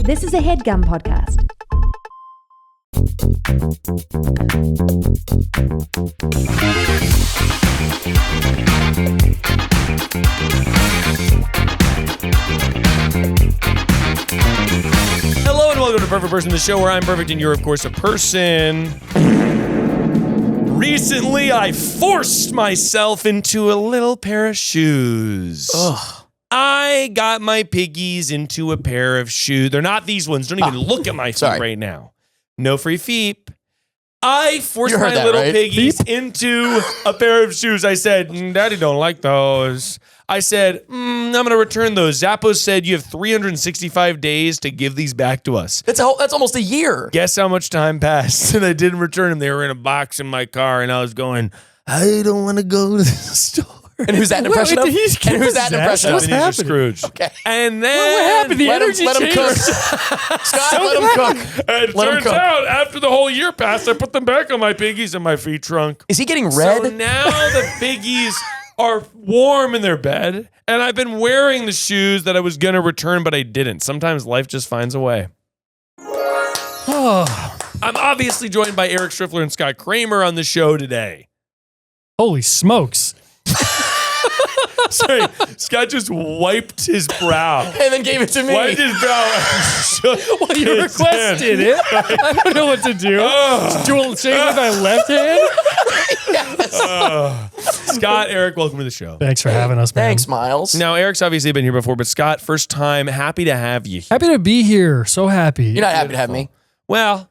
This is a Headgum podcast. Hello and welcome to Perfect Person, the show where I'm perfect and you're, of course, a person. Recently, I forced myself into a little pair of shoes. Ugh. I got my piggies into a pair of shoes. They're not these ones. Don't even look at my feet right now. No free feet. I forced my little piggies into a pair of shoes. I said, Daddy don't like those. I said, I'm going to return those. Zappos said you have 365 days to give these back to us. That's almost a year. Guess how much time passed? And I didn't return them. They were in a box in my car, and I was going, I don't want to go to the store. And who's that impression of? And who's that impression of? What's happening? Scrooge. Okay. And then what happened? The energy let him cook. Scott, let him cook. And it turns out, after the whole year passed, I put them back on my piggies in my feet trunk. Is he getting red? So now the piggies are warm in their bed, and I've been wearing the shoes that I was going to return, but I didn't. Sometimes life just finds a way. I'm obviously joined by Eric Striffler and Scott Cramer on the show today. Holy smokes. Sorry, Scott just wiped his brow. And then gave it to me. Wiped his brow. Well, you requested it. I don't know what to do. Dual shave with my left hand? Yes. Scott, Eric, welcome to the show. Thanks for having us, man. Thanks, Miles. Now, Eric's obviously been here before, but Scott, first time, happy to have you here. Happy to be here. So happy. You're not happy to have me? Well,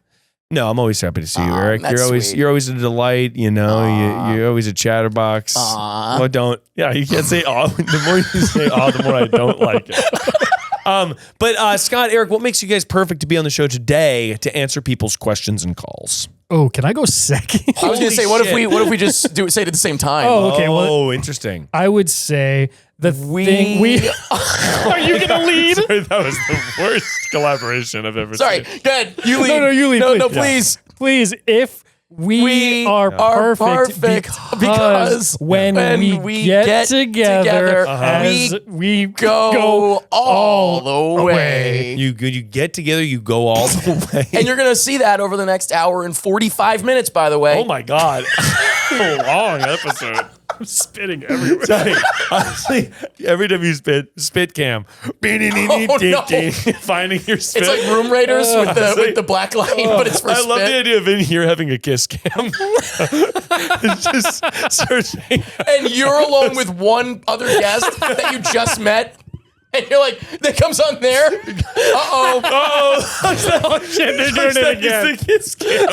no, I'm always happy to see you, Eric. That's You're always a delight, you know. You're always a chatterbox. Oh, don't. Yeah, you can't say aw. The more you say aw, the more I don't like it. But Scott, Eric, what makes you guys perfect to be on the show today to answer people's questions and calls? Oh, can I go second? I was going to say, what if we just say it at the same time? Oh, okay. Well, interesting. I would say the thing we are you going to lead? Sorry, that was the worst collaboration I've ever seen. Sorry, good. You lead. No, you lead. No, please. Please, if we are perfect because when we get together as we go all the way. You get together, you go all the way. And you're going to see that over the next hour and 45 minutes, by the way. Oh, my God. A long episode. I'm spitting everywhere. Sorry. Honestly, every time you spit cam. Finding your spit. It's like Room Raiders with the black line, but it's for spit. I love the idea of in here having a kiss cam. It's just searching. And you're alone with one other guest that you just met. And you're like, that comes on there. Uh-oh. Oh, shit, they're doing it again. It's the kiss cam.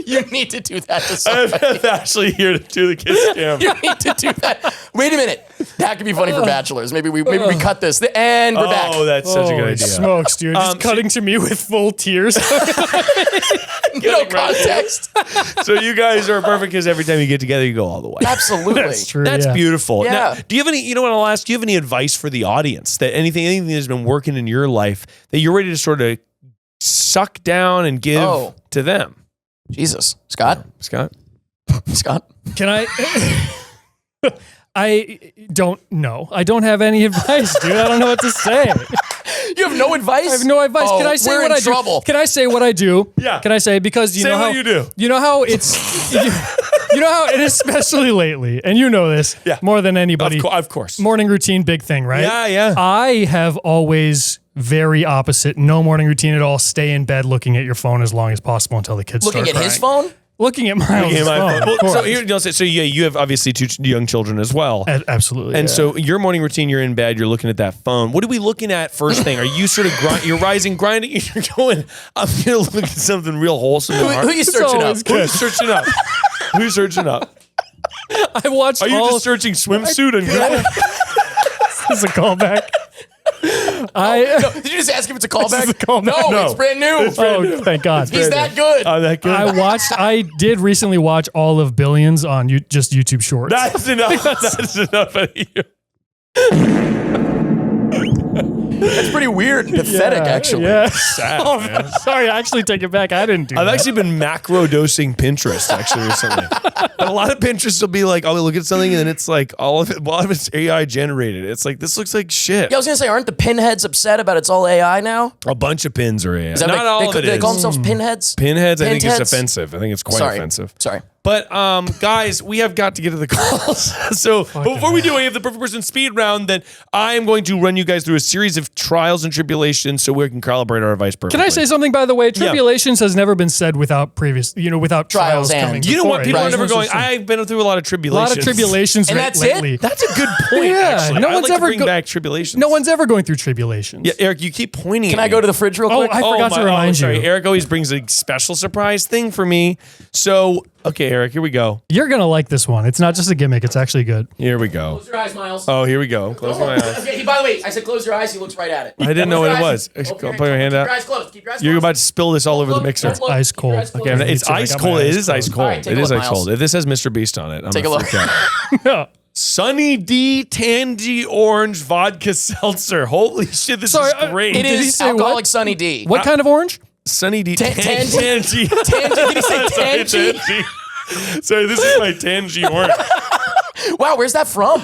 You need to do that to somebody. I'm actually here to do the kiss cam. You need to do that. Wait a minute. That could be funny for bachelors. Maybe we cut this. And we're back. Oh, that's such a good idea. Smokes, dude. Just cutting to me with full tears. No context. So you guys are perfect because every time you get together, you go all the way. Absolutely. That's true. That's beautiful. Yeah. Now, do you have any, you know what I'll ask? Do you have any advice for the audience that anything that's been working in your life that you're ready to sort of suck down and give to them? Jesus. Scott? Scott? Can I? I don't know. I don't have any advice, dude. I don't know what to say. You have no advice? I have no advice. Can I say what I do? Can I say what I do? Yeah. Can I say because you know how you do. You know how it's you know how, and especially lately, and you know this more than anybody. Of course. Morning routine, big thing, right? Yeah. I have always very opposite. No morning routine at all. Stay in bed looking at your phone as long as possible until the kids start crying. Looking at his phone? Looking at Miles' phone. Well, so you have obviously 2 young children as well. Absolutely. And so your morning routine, you're in bed, you're looking at that phone. What are we looking at first thing? Are you sort of you're rising, grinding, you're going, I'm going to look at something real wholesome. Who are you searching up? Who's searching up? Who's searching up? I watched Are you just searching swimsuit and Google? This is a callback. No. Did you just ask if it's a callback? No, it's brand new. It's brand new. Thank God. He's that good. That good. I did recently watch all of Billions on just YouTube Shorts. That's enough. That's enough of you. That's pretty weird and pathetic, actually. Yeah. Sad, Oh, man. sorry, I actually take it back. I didn't do I've that. actually been macro dosing Pinterest actually recently. And a lot of Pinterest will be like, I'll look at something and then it's like a lot of it's AI generated. It's like, this looks like shit. Yeah, I was gonna say, aren't the pinheads upset about it's all AI now? A bunch of pins are AI. Is that Not all of it they is. call themselves pinheads? Pinheads, I think it's Pinheads? offensive. I think it's quite offensive. Sorry. But guys, we have got to get to the calls. So before we do, we have the perfect person speed round. That I am going to run you guys through a series of trials and tribulations, so we can calibrate our advice perfectly. Can I say something, by the way? Tribulations has never been said without without trials and- coming. You know what? before People it. are never going. I've been through a lot of a tribulations. lot of tribulations, And that's lately. it? That's a good point. Yeah, actually, no I'd one's like to ever bring back tribulations. No one's ever going through tribulations. Yeah, Eric, you keep pointing. Can at I me. go to the fridge real quick? I forgot to remind you. Eric always brings a special surprise thing for me. So, okay, Eric, here we go. You're gonna like this one. It's not just a gimmick. It's actually good. Here we go. Close your eyes, Miles. Oh, here we go. Close my eyes. Okay, by the way, I said close your eyes. He looks right at it. I didn't know what it was. Open Put your hand Keep out. your eyes closed. Keep your eyes closed. You're about to spill this all over the Look, mixer. don't look. Ice Keep your cold. eyes closed. Okay, it's too. I ice got cold. my It eyes is ice closed. cold. All right, take It a is look, ice cold. Miles. This has Mr. Beast on it. I'm Take a gonna look. freak out. Sunny D Tangy Orange Vodka Seltzer. Holy shit, this Sorry, is great. It Did he is say alcoholic what? Sunny D. What kind of orange? Sunny D Tangy. Tangy. Tangy. Did he say Sorry, tangy? Sorry, this is my Tangy Orange. Wow, where's that from?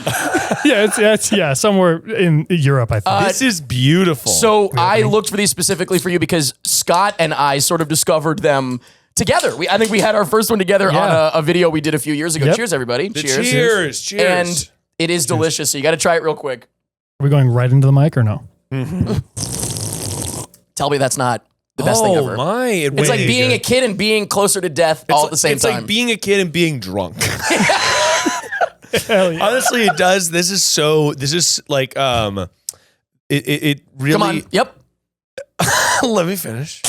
Yeah, somewhere in Europe, I think. This is beautiful. So I looked for these specifically for you because Scott and I sort of discovered them together. I think we had our first one together on a video we did a few years ago. Yep. Cheers, everybody. Cheers. And it is delicious, so you got to try it real quick. Are we going right into the mic or no? Tell me that's not the best thing ever. Oh my! It's like being a kid and being closer to death all at the same time. It's like being a kid and being drunk. Hell yeah. Honestly, it does. This is like it really. Come on. Yep. Let me finish.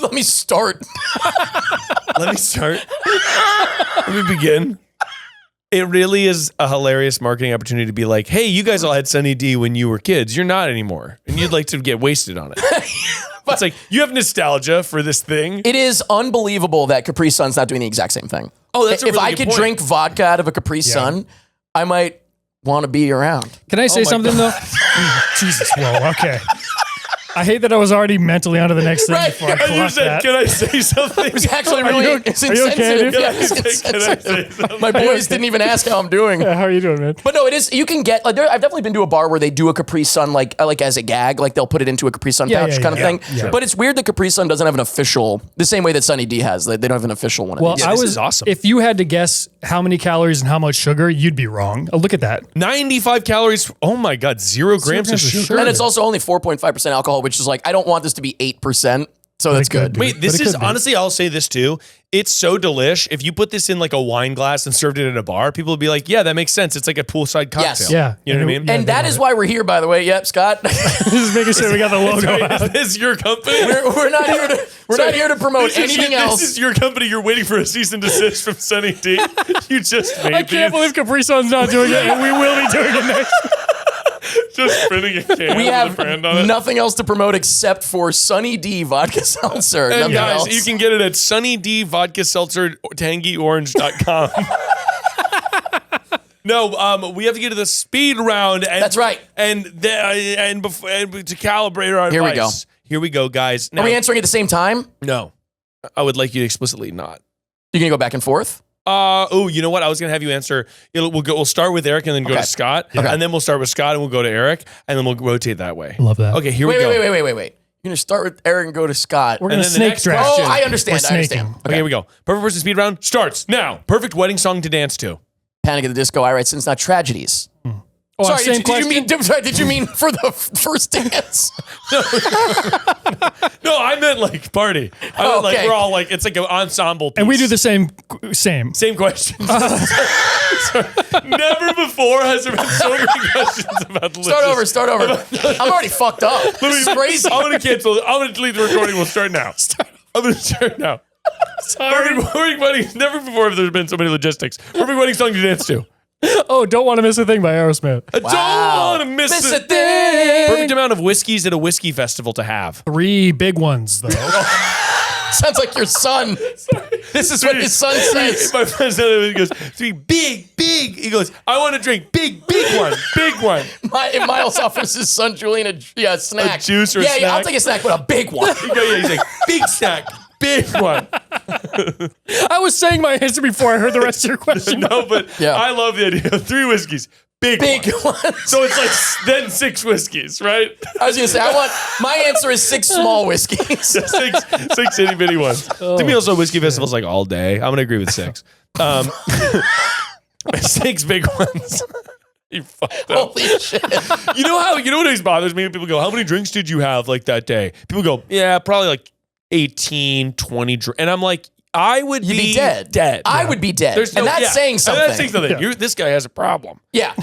Let me start. Let me begin. It really is a hilarious marketing opportunity to be like, hey, you guys all had Sunny D when you were kids. You're not anymore. And you'd like to get wasted on it. It's like, you have nostalgia for this thing. It is unbelievable that Capri Sun's not doing the exact same thing. Oh, that's a If really I good could point. drink vodka out of a Capri Sun, I might want to be around. Can I say my something though? Jesus, whoa, okay. I hate that I was already mentally onto the next thing Right. before I I just clocked said, that. can I say something? It's actually Are really you- it's are you okay, insensitive. dude? Yeah, Can I it's say insensitive. something? My boys didn't even ask how I'm doing. How are you doing, man? But no, it is. You can get like I've definitely been to a bar where they do a Capri Sun like as a gag, like they'll put it into a Capri Sun pouch kind of thing. Yeah. But it's weird that Capri Sun doesn't have an official, the same way that Sunny D has. They don't have an official one. Well, of these. Yeah, I this was is awesome. If you had to guess how many calories and how much sugar, you'd be wrong. Oh, look at that. 95 calories. Oh my God, 0 grams of sugar. And it's also only 4.5% alcohol, which is like I don't want this to be 8%. So that's it could good. be. Wait, this But it is could be. honestly, I'll say this too. It's so delish. If you put this in like a wine glass and served it at a bar, people would be like, yeah, that makes sense. It's like a poolside cocktail. Yes. Yeah. You know what I mean? Yeah, And that is why we're here, by the way. Yep, Scott. Just making sure we got the logo Sorry, out. is this your company? we're not here to not here to promote This is anything your- else. This is your company. You're waiting for a cease and desist from Sunny D. You just made I can't believe Capri Sun's not doing it, and we will be doing it next. just printing a can We with have a brand on it. nothing else to promote except for Sunny D vodka seltzer. And Nothing guys, else. you can get it at Sunny D Vodka Seltzer TangyOrange.com. No, we have to get to the speed round. And, That's right. And to calibrate our Here we advice. Here we go, guys. Now, Are we answering at the same time? no, I would like you to explicitly not. You're gonna go back and forth. Oh, you know what? I was gonna have you answer. We'll start with Eric and then go Okay. to Scott, Okay. and then we'll start with Scott and we'll go to Eric, and then we'll rotate that way. Love that. Okay, here Wait, we go. wait. You're gonna start with Eric and go to Scott. We're And going to then the snake next draft. question- Oh, I understand. We're I understand. snaking. Okay, here we go. Perfect person speed round starts now. Perfect wedding song to dance to. Panic at the Disco. I write since not tragedies. Oh, Sorry, same did you question. did you mean for the first dance? No, I meant like party. I meant like Okay. we're all like it's like an ensemble piece. And we do the same. Same question. Sorry. Never before has there been so many questions about the Start over. I'm already fucked up. This is crazy. I'm gonna cancel. I'm gonna delete the recording. We'll start now. I'm gonna start now. Perfect wedding. Never before have there been so many logistics. Perfect wedding song to dance to. Oh, Don't Want to Miss a Thing by Aerosmith. I don't want to miss Miss it. a thing. Perfect amount of whiskeys at a whiskey festival to have. 3 big ones, though. Sounds like your son. This is what his son says. My friend said he goes, big. He goes, I want to drink big one. Miles offers his son Julian a snack. A juice or a snack? Yeah, I'll take a snack, but a big one. He's like, big snack, big one. I was saying my answer before I heard the rest of your question. No, but I love the idea of 3 whiskeys. Big one. So it's like then 6 whiskeys, right? I was going to say, my answer is 6 small whiskeys. 6 itty bitty ones. To me, also, whiskey festivals like all day. I'm going to agree with 6. 6 big ones. You fucked up. Holy shit. You know what always bothers me when people go, how many drinks did you have like that day? People go, yeah, probably like 18, 20 drinks. And I'm like, I would be dead. I would be dead. And that's saying something. And that's saying something. Yeah. This guy has a problem. Yeah.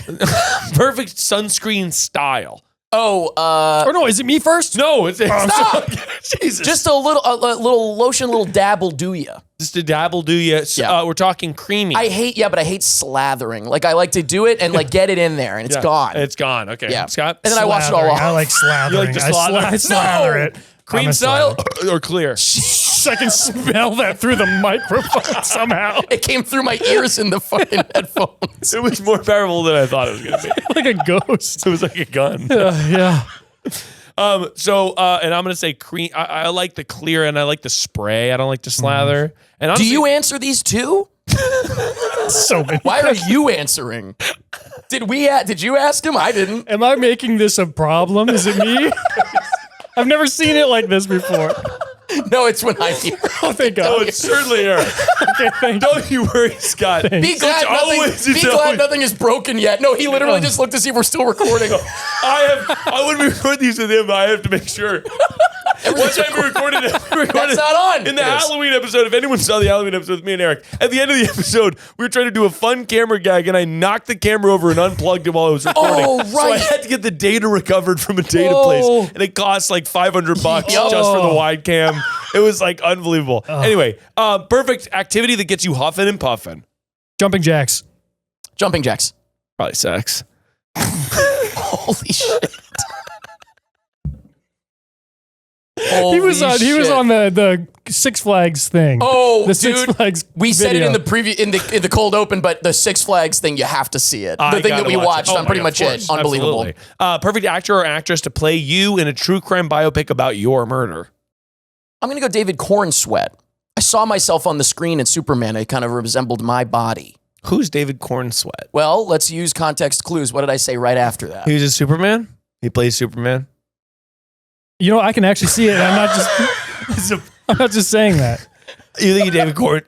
Perfect sunscreen style. Oh, or no, is it me first? No, it's stop. Jesus. Just a little lotion, little dabble do ya. Just a dabble do ya. Yeah. We're talking creamy. I hate slathering. Like I like to do it and like get it in there and it's gone. It's gone. Okay. Yeah. Scott? And then I wash it all off. I like slathering. You like to I slather it. Cream style or clear? I can smell that through the microphone somehow. It came through my ears in the fucking headphones. It was more powerful than I thought it was going to be. Like a ghost. It was like a gun. Yeah. And I'm going to say cream. I like the clear and I like the spray. I don't like to slather. And honestly, do you answer these too? So many. Why are you answering? Did you ask him? I didn't. Am I making this a problem? Is it me? I've never seen it like this before. No, it's when I'm here. Oh, thank God. Oh, it's certainly Eric. Okay, Don't you worry, Scott. Be glad nothing is broken yet. No, he literally just looked to see if we're still recording. I wouldn't record these with him, but I have to make sure. One time we recorded That's not on. In the Halloween episode, if anyone saw the Halloween episode with me and Eric, at the end of the episode, we were trying to do a fun camera gag, and I knocked the camera over and unplugged it while I was recording. Oh, right. So I had to get the data recovered from a data place, and it cost like $500 just for the wide cam. It was like unbelievable. Anyway, perfect activity that gets you huffing and puffing. Jumping jacks. Jumping jacks. Probably sex. Holy shit. He was on the Six Flags thing. Oh, the dude, Six Flags we said video. it in the preview in the cold open, but the Six Flags thing, you have to see it. The thing that we watched on pretty much it. Unbelievable. Perfect actor or actress to play you in a true crime biopic about your murder. I'm gonna go David Cornsweat. I saw myself on the screen in Superman. It kind of resembled my body. Who's David Cornsweat? Well, let's use context clues. What did I say right after that? He's a Superman? He plays Superman? You know, I can actually see it. And I'm not just saying that. You think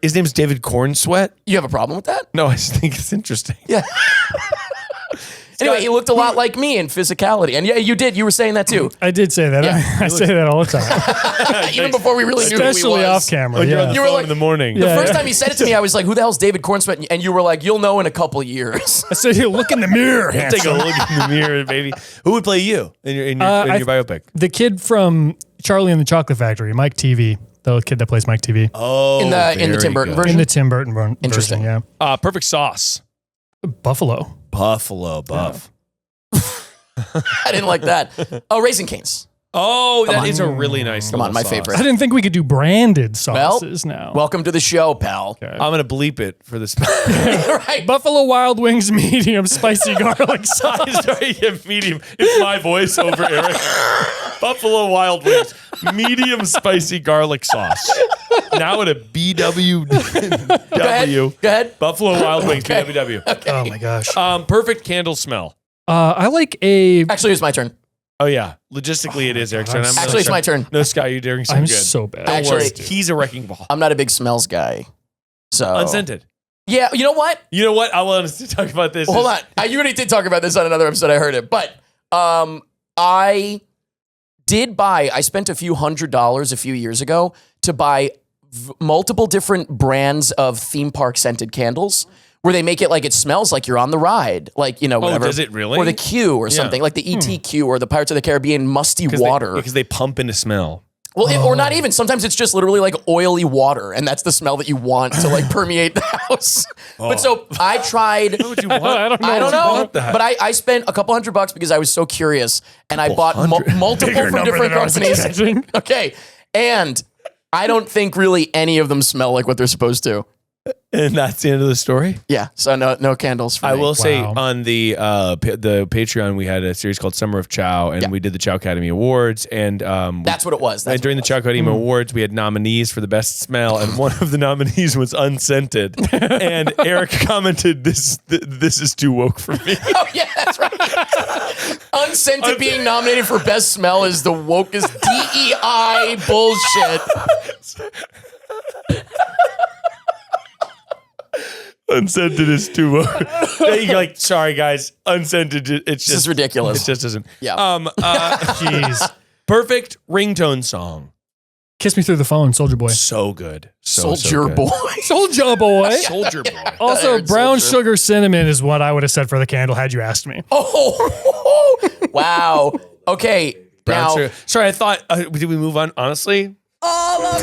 his name's David Cornsweat? You have a problem with that? No, I just think it's interesting. Yeah. Anyway, he looked a lot like me in physicality. And yeah, you did. You were saying that too. I did say that. Yeah. I say that all the time. Even before we really knew who he was. Especially off camera. When you're on You the were phone like- in the morning. The first time he said it to me, I was like, who the hell's David Cornsweat? And you were like, you'll know in a couple years. I said, here, look in the mirror. Take a look in the mirror, baby. Who would play you in your biopic? The kid from Charlie and the Chocolate Factory, Mike TV. The kid that plays Mike TV. Oh, in the Tim Burton version? In the Tim Burton version. Interesting. Yeah. Perfect sauce. Buffalo Buff. I didn't like that. Oh, Raising Cane's. Oh, that is a really nice Come on, my sauce. favorite. I didn't think we could do branded sauces now. Welcome to the show, pal. I'm going to bleep it for this. Right. Buffalo Wild Wings medium spicy garlic sauce. Sorry, yeah, medium. It's my voice over Eric. Buffalo Wild Wings, medium spicy garlic sauce. Now at a BWW. Go ahead. Buffalo Wild Wings, BWW. Oh my gosh. Perfect candle smell. I like a. Actually, it's my turn. Oh yeah, logistically it is Eric's turn. Actually, it's my turn. No, Scott, you're doing so I'm good. so bad. Don't Actually, worry. He's a wrecking ball. I'm not a big smells guy. So Unscented. Yeah, you know what? You know what? I want us to talk about this. Hold on. You already did talk about this on another episode. I heard it. But I spent a few $100s a few years ago to buy multiple different brands of theme park scented candles where they make it like it smells like you're on the ride. Like, you know, whatever. Does it really? Or the Q or something. Like the ET Q or the Pirates of the Caribbean musty water. Because they pump into smell. Well, or not even. Sometimes it's just literally like oily water, and that's the smell that you want to like permeate the house. But so I tried. What would you want? I don't know. I don't know, want that? but I spent a couple $100 because I was so curious, and I bought multiple Bigger from number different than I was companies. expecting. Okay, and I don't think really any of them smell like what they're supposed to. And that's the end of the story. Yeah, so no candles for me. I will say on the Patreon we had a series called Summer of Chow, and we did the Chow Academy Awards, and that's what it was. And during the Chow Academy Awards, we had nominees for the best smell, and one of the nominees was unscented. And Eric commented, "This is too woke for me." Oh yeah, that's right. Unscented being nominated for best smell is the wokest DEI bullshit. Unscented is too woke. You're like, sorry guys, unscented. It's just ridiculous. It just doesn't. Yeah. Jeez. Perfect ringtone song. Kiss Me Through the Phone, Soldier Boy. So good. Soldier Boy. Soldier Boy. Soldier Boy. Also, brown sugar cinnamon is what I would have said for the candle had you asked me. Oh, wow. Okay. Brown now, sugar. Sorry, I thought. Did we move on? Honestly. All of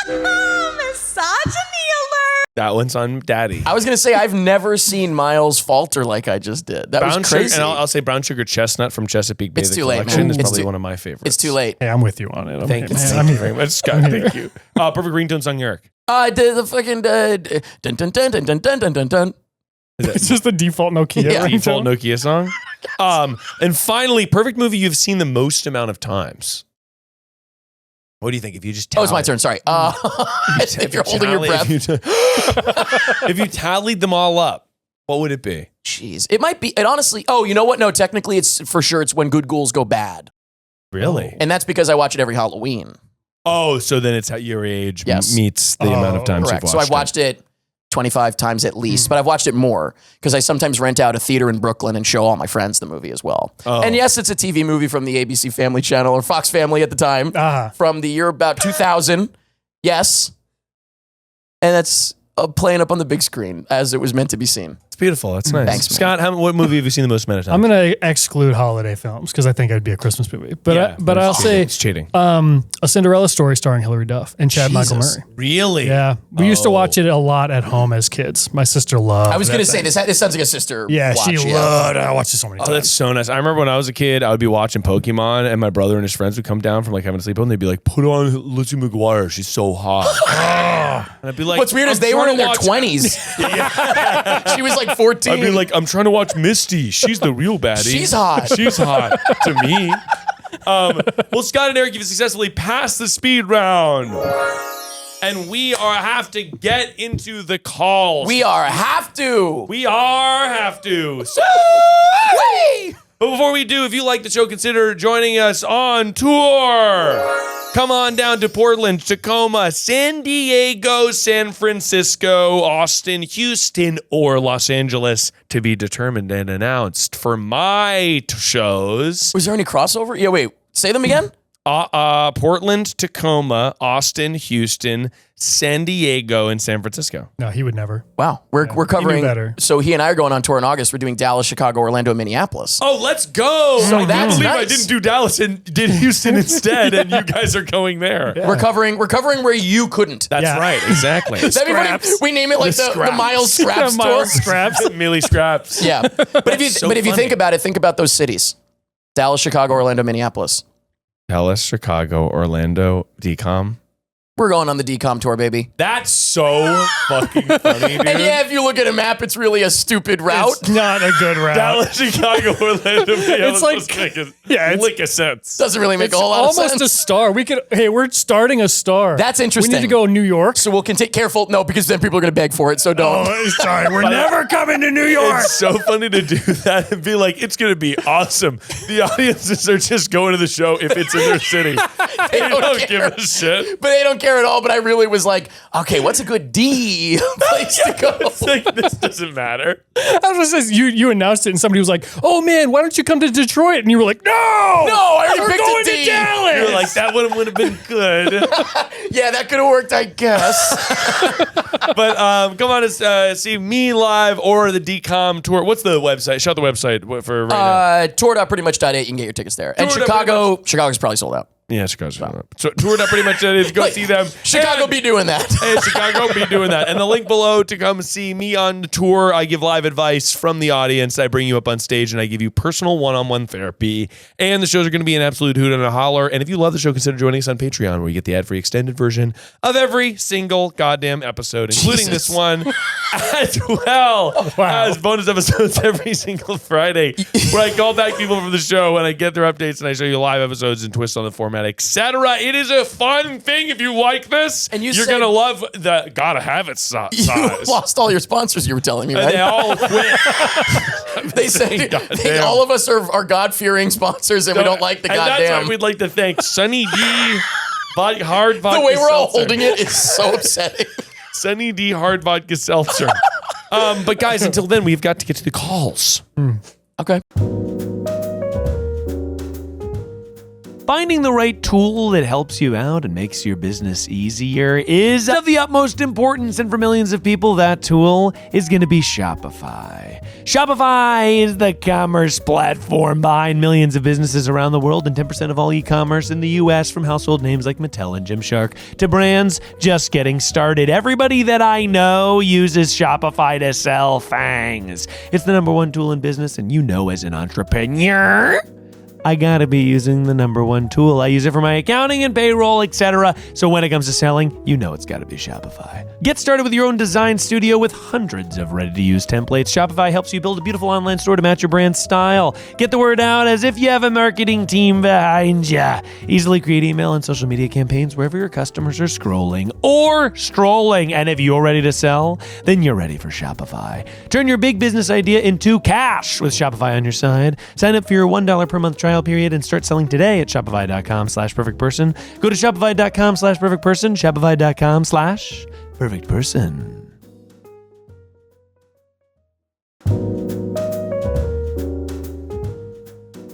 misogyny alert. That one's on Daddy. I was going to say, I've never seen Miles falter like I just did. That Brown was crazy. Sugar, and I'll say Brown Sugar Chestnut from Chesapeake Bay. It's The too late, Collection man. is probably one of my favorites. It's too late. Hey, I'm with you on it. Thank you very much, Scott. Thank you. Perfect ringtone song, Eric. The fucking dun dun dun dun dun dun dun dun dun. It's just the default Nokia. Yeah. Default Nokia song. And finally, perfect movie you've seen the most amount of times. What do you think? If you just Oh, it's my turn. Sorry. If you're holding your breath. If you tallied them all up, what would it be? Jeez. It might be. It honestly. Oh, you know what? No, technically, it's for sure. It's When Good Ghouls Go Bad. Really? And that's because I watch it every Halloween. Oh, so then it's how your age Yes. meets the amount of times Correct. you've So watched I've watched it 25 times at least, but I've watched it more because I sometimes rent out a theater in Brooklyn and show all my friends the movie as well. Oh. And yes, it's a TV movie from the ABC Family Channel or Fox Family at the time from the year about 2000. Yes. And that's playing up on the big screen as it was meant to be seen. It's beautiful. That's nice. Thanks, man. Scott, what movie have you seen the most amount of times? I'm going to exclude holiday films because I think it'd be a Christmas movie. But I'll cheating. say It's cheating. A Cinderella Story starring Hilary Duff and Chad Michael Murray. Really? Yeah. We used to watch it a lot at home as kids. My sister loved I was that going to say, thing. this sounds like a sister Yeah, watch, she loved it. I watched it so many Oh, times. that's so nice. I remember when I was a kid, I would be watching Pokemon, and my brother and his friends would come down from like having a sleepover, and they'd be like, "Put on Lizzie McGuire. She's so hot." And I'd be like, What's weird is "I'm they were trying in to their watch- 20s. She was like 14. I'd be like, "I'm trying to watch Misty. She's the real baddie. She's hot." She's hot to me." Well, Scott and Eric, you've successfully passed the speed round. And we have to get into the calls. We have to. But before we do, if you like the show, consider joining us on tour. Come on down to Portland, Tacoma, San Diego, San Francisco, Austin, Houston, or Los Angeles to be determined and announced for my shows. Was there any crossover? Yeah, wait. Say them again? Portland, Tacoma, Austin, Houston, San Diego, and San Francisco. No, he would never. Wow. We're covering. better. So he and I are going on tour in August. We're doing Dallas, Chicago, Orlando, Minneapolis. Oh, let's go. So I that's can't believe I nice. didn't do Dallas and did Houston instead, and you guys are going there. We're covering where you couldn't. That's Yeah. right, exactly. That'd be funny. We name it like the Miles Scraps tour. Miles Scraps. Millie Scraps. Yeah. But if you So but if you funny. think about it, think about those cities. Dallas, Chicago, Orlando, Minneapolis. Dallas, Chicago, Orlando, DCOM. We're going on the DCOM tour, baby. That's so fucking funny, dude. And yeah, if you look at a map, it's really a stupid route. It's not a good route. Dallas, Chicago, Orlando, Minneapolis. like- doesn't make a yeah, it's- lick of sense. Doesn't really make It's a whole lot of almost sense. a star. We're starting a star. That's We interesting. need to go New York. So we'll continue. Careful, no, because then people are going to beg for it. So don't. Sorry, we're never coming to New York. It's so funny to do that and be like, it's going to be awesome. The audiences are just going to the show if it's in their city. They don't give care. a shit. But they don't care at all. But I really was like, okay, what's a good D place to go? It's like, this doesn't matter. I was just saying, you announced it, and somebody was like, "Oh man, why don't you come to Detroit?" And you were like, "No, I already we're picked a going D." to Dallas." You were like, that one would have been good. Yeah, that could have worked, I guess. But come on to see me live or the DCOM tour. What's the website? Shout the website for right now. Tour.prettymuch.8. You can get your tickets there. And Tour.prettymuch. Chicago's probably sold out. Yeah, Chicago's doing that. So tour.prettymuch.it pretty much it is. Go see them. Chicago be doing that. Hey, Chicago be doing that. And the link below to come see me on the tour. I give live advice from the audience. I bring you up on stage and I give you personal one-on-one therapy. And the shows are going to be an absolute hoot and a holler. And if you love the show, consider joining us on Patreon, where you get the ad-free extended version of every single goddamn episode, including this one, as well as bonus episodes every single Friday, where I call back people from the show and I get their updates and I show you live episodes and twists on the format, etc. It is a fun thing. If you like this, and you're going to love the gotta have it size. You lost all your sponsors, you were telling me, right? And they all quit. They say all of us are God-fearing sponsors and we don't like the goddamn. That's why we'd like to thank Sunny D, Hard Vodka The way we're all Seltzer. holding it is so upsetting. Sunny D Hard Vodka Seltzer. But guys, until then, we've got to get to the calls. Okay. Finding the right tool that helps you out and makes your business easier is of the utmost importance, and for millions of people, that tool is going to be Shopify. Shopify is the commerce platform behind millions of businesses around the world and 10% of all e-commerce in the U.S., from household names like Mattel and Gymshark to brands just getting started. Everybody that I know uses Shopify to sell things. It's the number one tool in business, and you know, as an entrepreneur, I gotta be using the number one tool. I use it for my accounting and payroll, etc. So when it comes to selling, you know it's gotta be Shopify. Get started with your own design studio with hundreds of ready-to-use templates. Shopify helps you build a beautiful online store to match your brand style. Get the word out as if you have a marketing team behind you. Easily create email and social media campaigns wherever your customers are scrolling or strolling. And if you're ready to sell, then you're ready for Shopify. Turn your big business idea into cash with Shopify on your side. Sign up for your $1 per month trial period and start selling today at shopify.com/perfectperson. Go to shopify.com/perfectperson, shopify.com/perfectperson.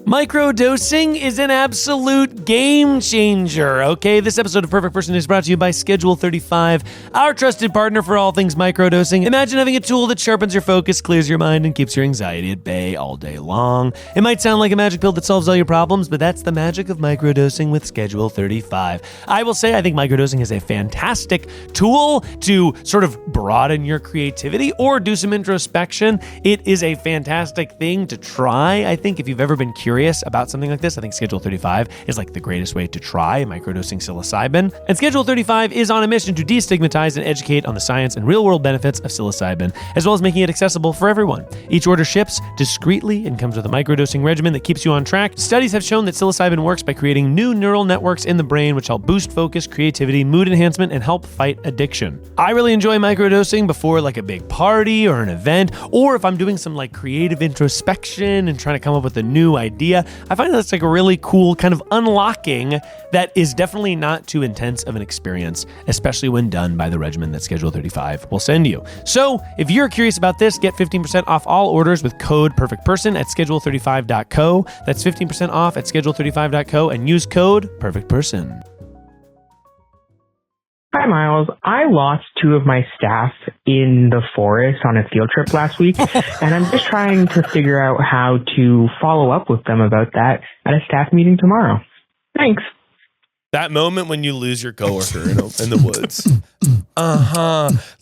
Microdosing is an absolute game changer, okay? This episode of Perfect Person is brought to you by Schedule 35, our trusted partner for all things microdosing. Imagine having a tool that sharpens your focus, clears your mind, and keeps your anxiety at bay all day long. It might sound like a magic pill that solves all your problems, but that's the magic of microdosing with Schedule 35. I will say I think microdosing is a fantastic tool to sort of broaden your creativity or do some introspection. It is a fantastic thing to try. I think if you've ever been curious about something like this, I think Schedule 35 is like the greatest way to try microdosing psilocybin. And Schedule 35 is on a mission to destigmatize and educate on the science and real-world benefits of psilocybin, as well as making it accessible for everyone. Each order ships discreetly and comes with a microdosing regimen that keeps you on track. Studies have shown that psilocybin works by creating new neural networks in the brain, which help boost focus, creativity, mood enhancement, and help fight addiction. I really enjoy microdosing before like a big party or an event, or if I'm doing some like creative introspection and trying to come up with a new idea. I find that's like a really cool kind of unlocking that is definitely not too intense of an experience, especially when done by the regimen that Schedule 35 will send you. So if you're curious about this, get 15% off all orders with code PERFECTPERSON at schedule35.co. That's 15% off at schedule35.co and use code PERFECTPERSON. Hi, Miles. I lost two of my staff in the forest on a field trip last week, and I'm just trying to figure out how to follow up with them about that at a staff meeting tomorrow. Thanks. That moment when you lose your coworker in the woods.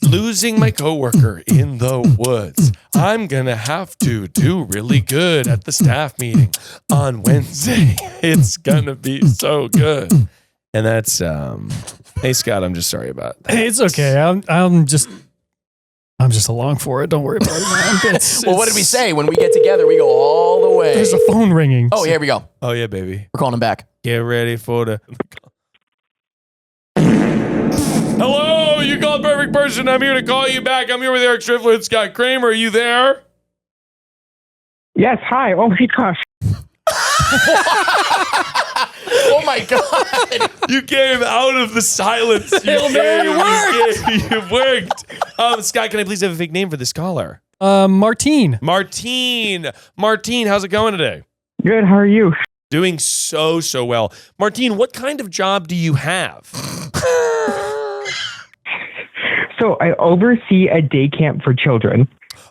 Losing my coworker in the woods. I'm going to have to do really good at the staff meeting on Wednesday. It's going to be so good. And that's, hey, Scott, I'm just sorry about that. Hey, it's okay. I'm just along for it. Don't worry about it, man. Well, what did we say? When we get together, we go all the way. There's a phone ringing. Oh, here we go. Oh, yeah, baby. We're calling him back. Get ready for the... Hello, you called Perfect Person. I'm here to call you back. I'm here with Eric Striffler and Scott Cramer. Are you there? Yes, hi. Oh, my gosh. Oh my God. You came out of the silence. It worked. Scott, can I please have a fake name for this caller? Martine. Martine, how's it going today? Good, how are you? Doing so well. Martine, what kind of job do you have? So I oversee a day camp for children.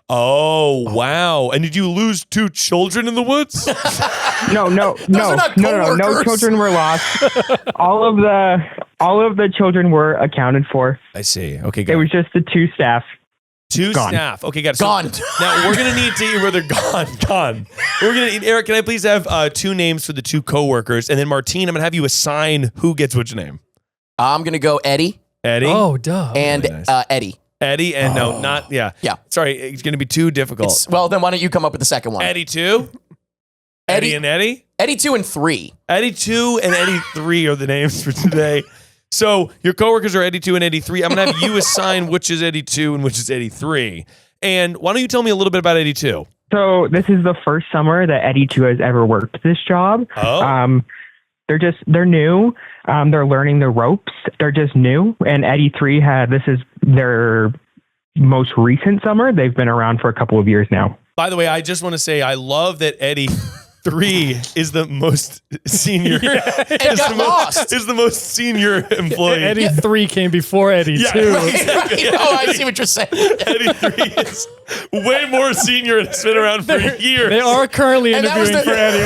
Oh, wow. And did you lose 2 children in the woods? No. No children were lost. All of the children were accounted for. I see. Okay, good. It was just the 2 staff. 2 Gone. staff. Okay, got it. Gone. Now we're gonna need to where they're gone. We're gonna need, Eric. Can I please have 2 names for the 2 coworkers, and then Martine, I'm gonna have you assign who gets which name. I'm gonna go Eddie. Eddie. Oh, duh. And Really nice. Eddie. Eddie and no, not yeah. Yeah. Sorry, it's gonna be too difficult. Well, then why don't you come up with the second one? Eddie 2. Eddie and Eddie. Eddie 2 and 3. Eddie 2 and Eddie 3 are the names for today. So your coworkers are Eddie 2 and Eddie 3. I'm gonna have you assign which is Eddie 2 and which is Eddie 3. And why don't you tell me a little bit about Eddie 2? So this is the first summer that Eddie 2 has ever worked this job. Oh. They're new. They're learning the ropes. They're just new. And Eddie 3 this is their most recent summer. They've been around for a couple of years now. By the way, I just want to say I love that Eddie 3 is the most senior. And got lost. Is the most senior employee. Eddie 3 came before Eddie 2. Right. Oh, I see what you're saying. Eddie 3 is way more senior and has been around for years. They are currently And that was interviewing the- for Eddie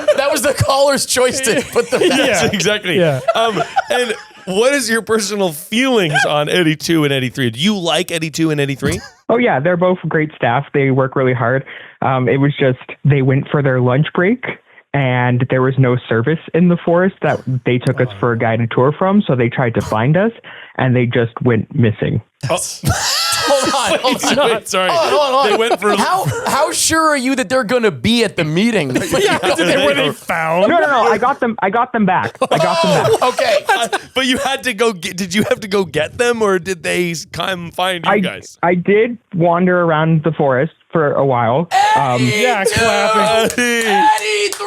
1. That was the caller's choice to put them back. Yes, exactly. Yeah. And what is your personal feelings on Eddie 2 and Eddie 3? Do you like Eddie 2 and Eddie 3? Oh yeah, they're both great staff. They work really hard. It was just they went for their lunch break and there was no service in the forest that they took us for a guided tour from. So they tried to find us and they just went missing. Hold on. Wait, sorry. Hold on. They went for How sure are you that they're going to be at the meeting? Were they found? No. I got them back. Okay. But you had to go did you have to go get them or did they come find you guys? I did wander around the forest for a while. Yeah, clapping. Eddie 3!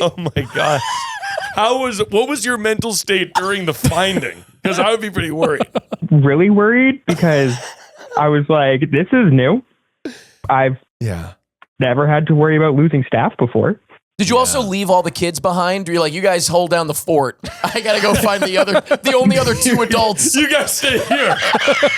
Oh my gosh. What was your mental state during the finding? Because I would be pretty worried. Really worried because I was like, this is new. I've never had to worry about losing staff before. Did you also leave all the kids behind? Or you're like, you guys hold down the fort. I gotta go find the only other 2 adults. You guys stay here.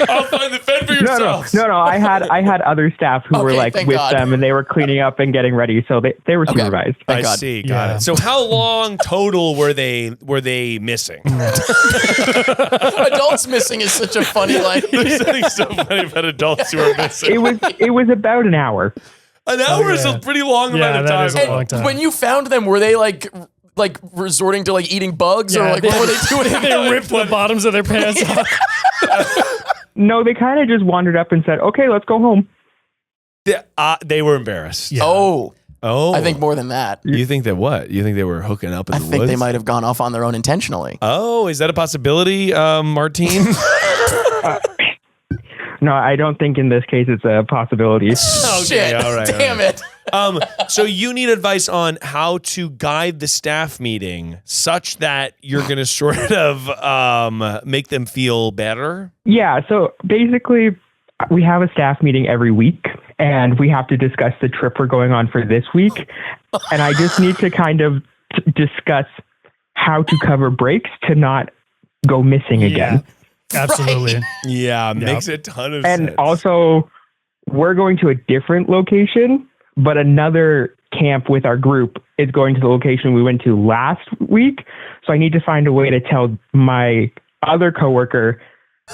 I'll find the fed for yourselves. No. I had other staff who were like thank with God. them and they were cleaning up and getting ready. So they were supervised. I God. see. Got it. So how long total were they missing? Adults missing is such a funny line. There's something so funny about adults who are missing. It was about an hour. An hour is a pretty long amount of that time. is a long time. When you found them, were they like resorting to like eating bugs or like what were they doing? They ripped the bottoms of their pants off. No, they kind of just wandered up and said, okay, let's go home. They were embarrassed. Yeah. Oh, Oh. I think more than that. You think that what? You think they were hooking up in I the think woods? they might have gone off on their own intentionally. Oh, is that a possibility, Martine? No, I don't think in this case it's a possibility. Shit. all right, Damn it. So you need advice on how to guide the staff meeting such that you're going to sort of make them feel better? Yeah, so basically we have a staff meeting every week and we have to discuss the trip we're going on for this week. And I just need to kind of discuss how to cover breaks to not go missing again. Absolutely. Yeah, makes a ton of sense. And also, we're going to a different location, but another camp with our group is going to the location we went to last week. So I need to find a way to tell my other coworker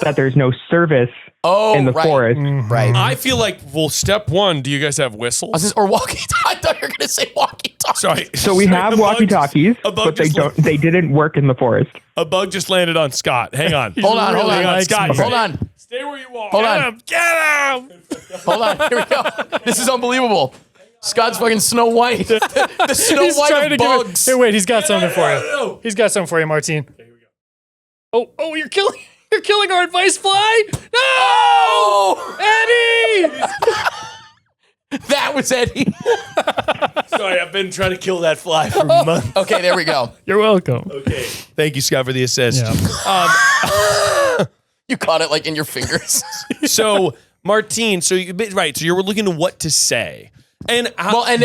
that there's no service in the forest. Right. I feel like, well, step one, do you guys have whistles? Or walkie. I thought you were going to say walkie-talkie. Sorry. So we have walkie-talkies, a bug but just they didn't work in the forest. A bug just landed on Scott. Hang on. Hold on. Hang on, Scott. Hold on. Stay where you are. Hold Get on. him. Get him. Hold on. Here we go. This is unbelievable. Scott's fucking Snow White. The Snow He's trying White to of give it. bugs. Hey, wait, he's got something for you. No. He's got something for you, Martine. Okay, here we go. Oh, you're killing our advice fly? No! Oh! Eddie! That was Eddie. Sorry, I've been trying to kill that fly for months. Okay, there we go. You're welcome. Okay. Thank you, Scott, for the assist. Yeah. You caught it like in your fingers. So, Martine, so you were looking to what to say. And Well, and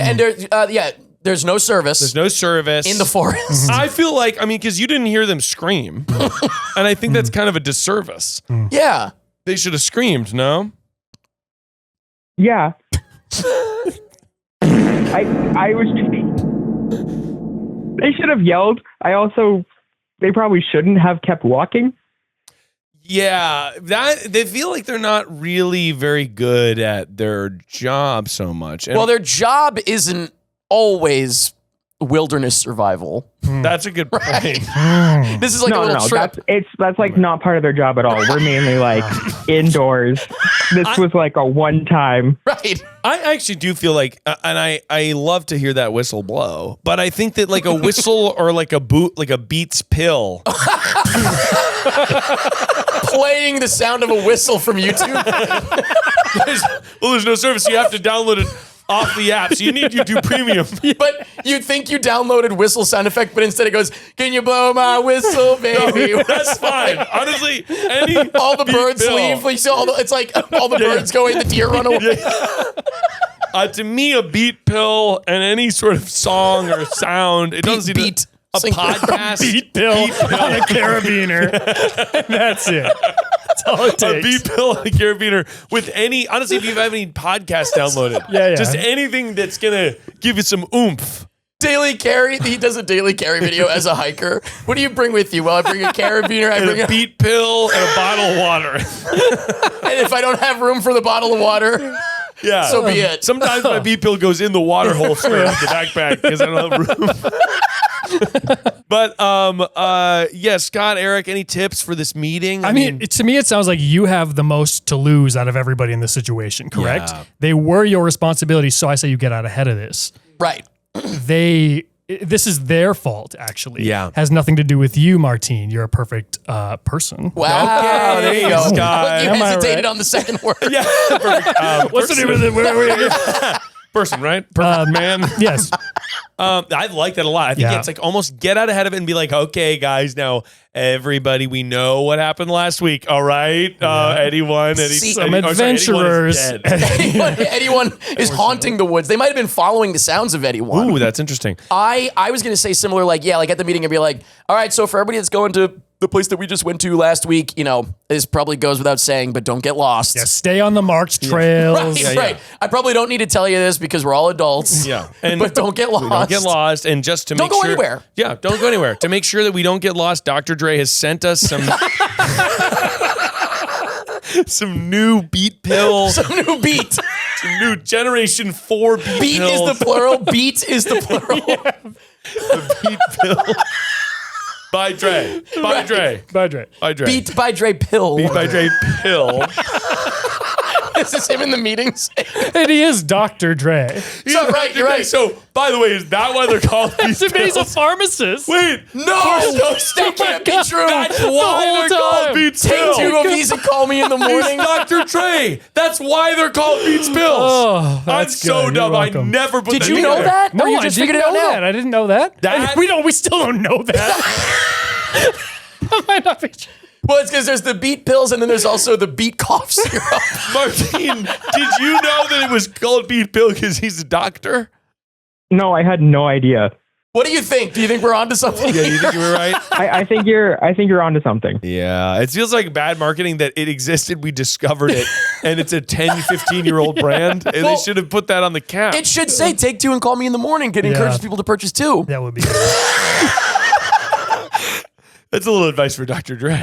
there's no service. there's no service in the forest. I feel like, because you didn't hear them scream. And I think that's kind of a disservice. Yeah. They should have screamed, no? Yeah. I was. They should have yelled. They probably shouldn't have kept walking. Yeah, they feel like they're not really very good at their job so much. And Well, their job isn't always wilderness survival. that's a good point. This is like a little trip. That's like not part of their job at all. We're mainly like indoors. This was like a one time. Right. I actually do feel like, and I love to hear that whistle blow, but I think that like a whistle or like a Beats pill. Playing the sound of a whistle from YouTube. there's no service. You have to download it off the app. So you need YouTube Premium. But you'd think you downloaded whistle sound effect, but instead it goes, "Can you blow my whistle, baby?" No, that's fine. Honestly, all the birds leave. You see it's like all the birds go in, the deer run away. To me, a beat pill and any sort of song or sound, it doesn't beat. A podcast. Beat pill on a carabiner. That's it. That's all it takes. A beat pill and a carabiner with any, honestly, if you have any podcast downloaded. Yeah. Just anything that's going to give you some oomph. Daily carry. He does a daily carry video as a hiker. What do you bring with you? Well, I bring a carabiner. I bring a beat pill and a bottle of water. And if I don't have room for the bottle of water, yeah, so be it. Sometimes my beat pill goes in the water holster of the backpack because I don't have room. But Scott, Eric, any tips for this meeting? I mean, to me, it sounds like you have the most to lose out of everybody in this situation, correct? Yeah. They were your responsibility, so I say you get out ahead of this. Right. This is their fault, actually. Yeah. Has nothing to do with you, Martine. You're a perfect person. Wow. Okay, there you go, Scott. You Am I hesitated right? on the second word. Yeah, perfect. What's the name of it? Person, right? Perfect man. Yes. I like that a lot. I think Yeah. it's like almost get out ahead of it and be like, okay, guys, now everybody, we know what happened last week. All right, Some adventurers. Anyone is haunting the woods. They might have been following the sounds of anyone. Ooh, that's interesting. I was going to say similar, like at the meeting, I'd be like, all right, so for everybody that's going to the place that we just went to last week, this probably goes without saying, but don't get lost. Yeah, stay on the marked trails. Right. I probably don't need to tell you this because we're all adults. Yeah, but don't get lost. Don't get lost, and just to Don't make go sure, anywhere. Yeah, don't go anywhere. To make sure that we don't get lost, Dr. Dre has sent us some some new beat pill, Some new beat. some new Generation 4 beat Beat pills. is the plural. Beat is the plural. The beat pill. By Dre. By Dre. Bye, Dre. By Dre. Beat by Dre pill. Beat by Dre pill. This is him in the meetings. And he is Dr. Dre. So, right, you're right. So, by the way, is that why they're called beat He's a pills? pharmacist. Wait, No, that can't be true. that's whole why they're called time. Beats Take Pill. 2 of these and call me in the morning. Dr. Dre. That's why they're called Beats Pills. Oh, I'm that's so good. dumb. You're I welcome. never put Did that you know together. that? No, Or you I just didn't figured it out know now? that. I didn't know that. We still don't know that. That might not be true. Well, it's because there's the beat pills and then there's also the beat cough syrup. Martine, did you know that it was called Beat Pill because he's a doctor? No, I had no idea. What do you think? Do you think we're onto something? Yeah, you think you were right? I think you're onto something. Yeah, it feels like bad marketing that it existed, we discovered it, and it's a 10, 15-year-old brand, and they Well, should have put that on the cap. It should say take 2 and call me in the morning. It encourages people to purchase 2. That would be good. That's a little advice for Dr. Dre.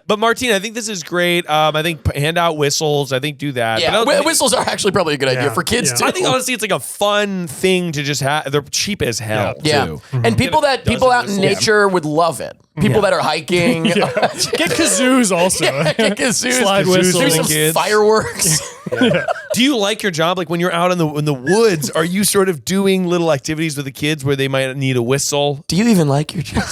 But Martine, I think this is great. I think hand out whistles. I think do that. Yeah, But whistles are actually probably a good idea Yeah, for kids yeah. too. I think honestly, it's like a fun thing to just have. They're cheap as hell yeah, too. and people Get a people out dozen in whistles. nature would love it. People that are hiking, Get kazoos also. get kazoos, Slide do whistles. some kids. fireworks. Do you like your job? Like when you're out in the woods, are you sort of doing little activities with the kids where they might need a whistle? Do you even like your job?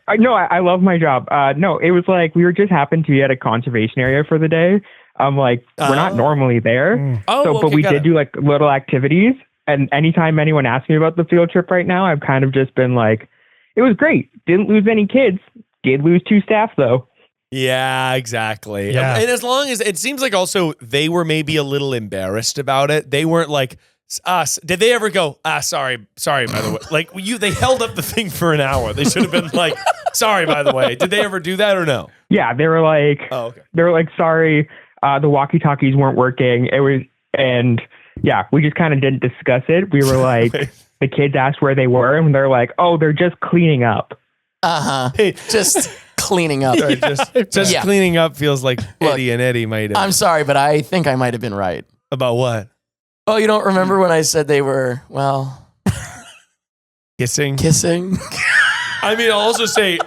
I love my job. No, it was like we were just happened to be at a conservation area for the day. We're not normally there. But we did do like little activities. And anytime anyone asks me about the field trip right now, I've kind of just been like, it was great. Didn't lose any kids. Did lose 2 staff though. Yeah, exactly. Yeah. And as long as it seems like also they were maybe a little embarrassed about it. They weren't like us. Did they ever go, sorry, by the way? Like they held up the thing for an hour. They should have been like, sorry, by the way. Did they ever do that or no? Yeah, they were like, Oh, okay. they were like, sorry. the walkie-talkies weren't working. We just kind of didn't discuss it. We were like, the kids asked where they were, and they're like, oh, they're just cleaning up. Hey, just cleaning up. Right, just cleaning up feels like Eddie and Eddie might have. I'm sorry, but I think I might have been right. About what? Oh, you don't remember when I said they were, well... Kissing? I mean, I'll also say,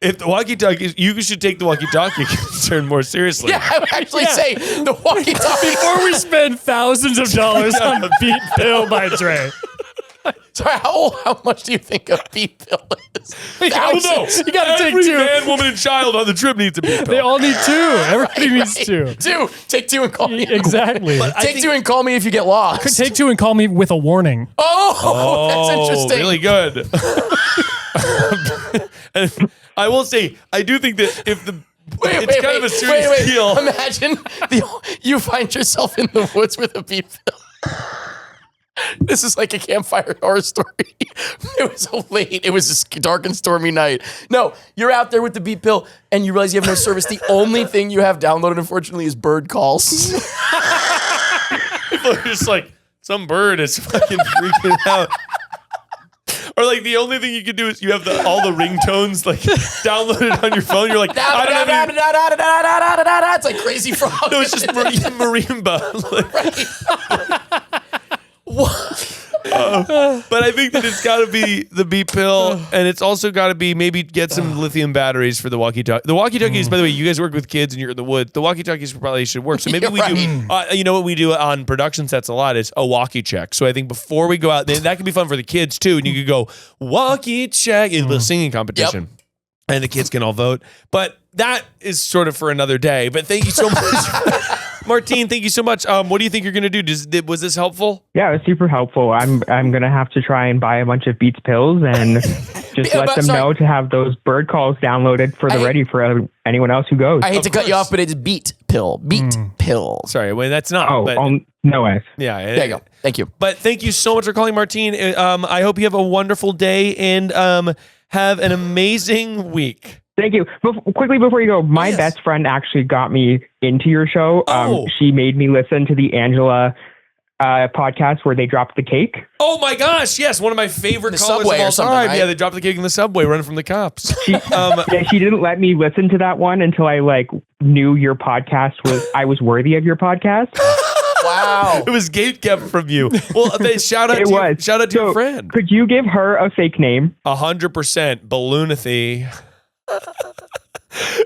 if the walkie-talkie, you should take the walkie-talkie concern more seriously. Yeah, I would actually say the walkie-talkie. Before we spend thousands of dollars on a Beat pill by Dre. Sorry, how much do you think a Beat pill is? Thousands. You got to take two. Man, woman, and child on the trip needs a Beat pill. They all need two. Everybody needs two. Two. Take two and call me. Exactly. Take two and call me if you get lost. Take two and call me with a warning. Oh, that's interesting. Really good. And I will say, I do think that if the it's kind of a serious deal. Imagine you find yourself in the woods with a Beat pill. This is like a campfire horror story. It was so late. It was a dark and stormy night. No, you're out there with the Beat pill and you realize you have no service. The only thing you have downloaded, unfortunately, is bird calls. People are just like, some bird is fucking freaking out. Or like the only thing you can do is you have all the ringtones like downloaded on your phone. You're like, it's like Crazy Frog. No, it's just marimba. But I think that it's got to be the Beat pill, and it's also got to be maybe get some lithium batteries for the walkie-talkie. The walkie-talkies, by the way, you guys work with kids and you're in the woods. The walkie-talkies probably should work. So maybe we do. You know what we do on production sets a lot is a walkie check. So I think before we go out, that can be fun for the kids too. And you could go walkie check in a singing competition, and the kids can all vote. But that is sort of for another day. But thank you so much. Martine, thank you so much. What do you think you're going to do? Was this helpful? Yeah, it was super helpful. I'm going to have to try and buy a bunch of Beats pills and just let them know to have those bird calls downloaded for the ready for anyone else who goes. I hate to cut you off, but it's Beat pill. Beat pill. Sorry, well, that's not. No S. Yeah, there you go. Thank you. But thank you so much for calling, Martine. I hope you have a wonderful day and have an amazing week. Thank you. Quickly before you go, my best friend actually got me into your show. She made me listen to the Angela podcast where they dropped the cake. Oh my gosh, yes. One of my favorite callers of all time. Right? Yeah, they dropped the cake in the subway running from the cops. She didn't let me listen to that one until I knew your podcast I was worthy of your podcast. Wow. It was gatekept from you. Well, shout out to your friend. Could you give her a fake name? 100% Balloonathy.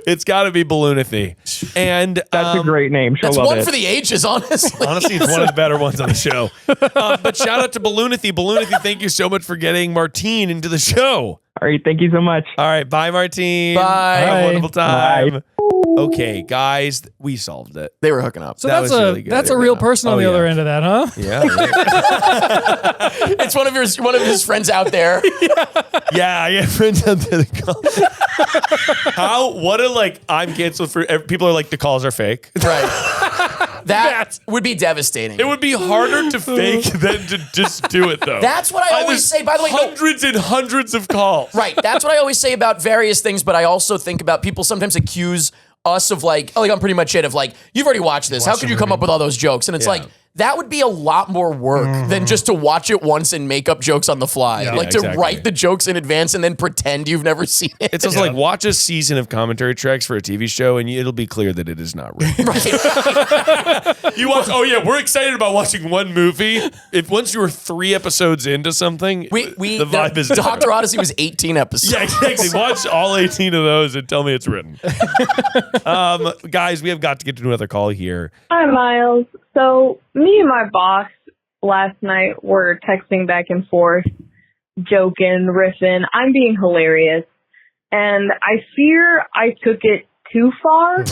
It's got to be Balloonathy. And that's a great name. She'll that's love one it. for the ages, honestly. Honestly, it's one of the better ones on the show. But shout out to Balloonathy. Balloonathy, thank you so much for getting Martine into the show. All right, thank you so much. All right, bye, Martine. Bye. Have a wonderful time. Bye. Okay, guys, we solved it. They were hooking up. So that's a real person on the other end of that, huh? Yeah. It's one of his friends out there. Yeah, I have friends out there that call. I'm canceled for people are like the calls are fake. Right. That would be devastating. It would be harder to fake than to just do it, though. That's what I always say. By the way, hundreds and hundreds of calls. Right. That's what I always say about various things, but I also think about people sometimes accuse us of I'm pretty much it of you've already watched this. How could you come up with all those jokes? And it's that would be a lot more work than just to watch it once and make up jokes on the fly. To write the jokes in advance and then pretend you've never seen it. It's also watch a season of commentary tracks for a TV show and it'll be clear that it is not real. Right. You watch, we're excited about watching one movie. If once you were 3 episodes into something, the vibe is different. Dr. Odyssey was 18 episodes. Yeah, exactly. Watch all 18 of those and tell me it's written. Guys, we have got to get to another call here. Hi, Miles. So me and my boss last night were texting back and forth, joking, riffing. I'm being hilarious. And I fear I took it too far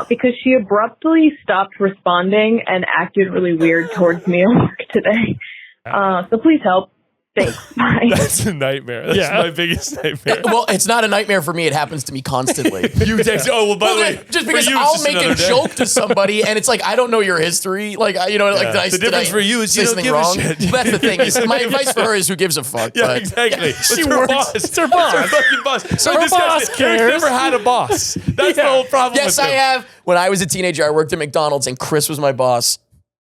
because she abruptly stopped responding and acted really weird towards me at work today. So please help. Thanks. Bye. That's a nightmare. That's my biggest nightmare. Well, it's not a nightmare for me. It happens to me constantly. You text, oh, well, by the way, just for because you, it's I'll just make a another day. joke to somebody and it's like, I don't know your history. Like, did I The difference for you is say you don't something give wrong? a shit. That's the thing. My advice for her is who gives a fuck. Yeah, but exactly. She It's her works. boss. It's her boss. It's her fucking boss. So her boss cares. Eric's never had a boss. That's the whole problem Yes, with I him. have. When I was a teenager, I worked at McDonald's and Chris was my boss.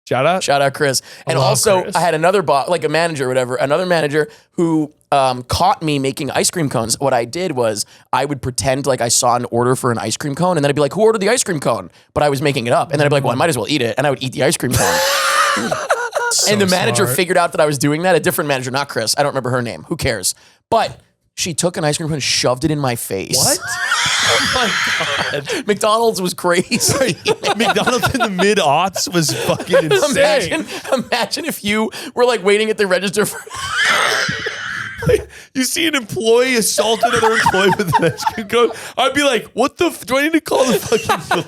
Shout out. Shout out Chris. And love also Chris. I had another boss, like a manager or whatever, another manager who caught me making ice cream cones. What I did was I would pretend like I saw an order for an ice cream cone and then I'd be like, who ordered the ice cream cone? But I was making it up. And then I'd be like, well, I might as well eat it. And I would eat the ice cream cone. And the manager smart. figured out that I was doing that. A different manager, not Chris. I don't remember her name. Who cares? But she took an ice cream cone and shoved it in my face. What? Oh my God. McDonald's was crazy. McDonald's in the mid-aughts was fucking insane. Imagine if you were like waiting at the register for. You see an employee assault another employee with an ice cream cone. I'd be like, what the do I need to call the fucking police?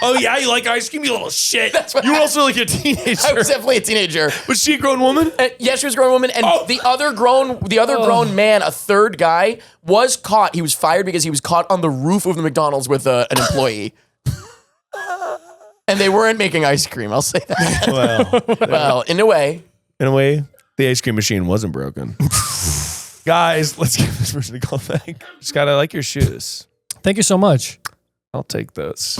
Oh yeah, you like ice cream, you little shit. That's what you were also like a teenager. I was definitely a teenager. Was she a grown woman? Yeah, she was a grown woman, and the other grown man, a third guy, was caught. He was fired because he was caught on the roof of the McDonald's with an employee. And they weren't making ice cream. I'll say that. Well, in a way. In a way, the ice cream machine wasn't broken. Guys, let's give this person a call back. Scott, I like your shoes. Thank you so much. I'll take those.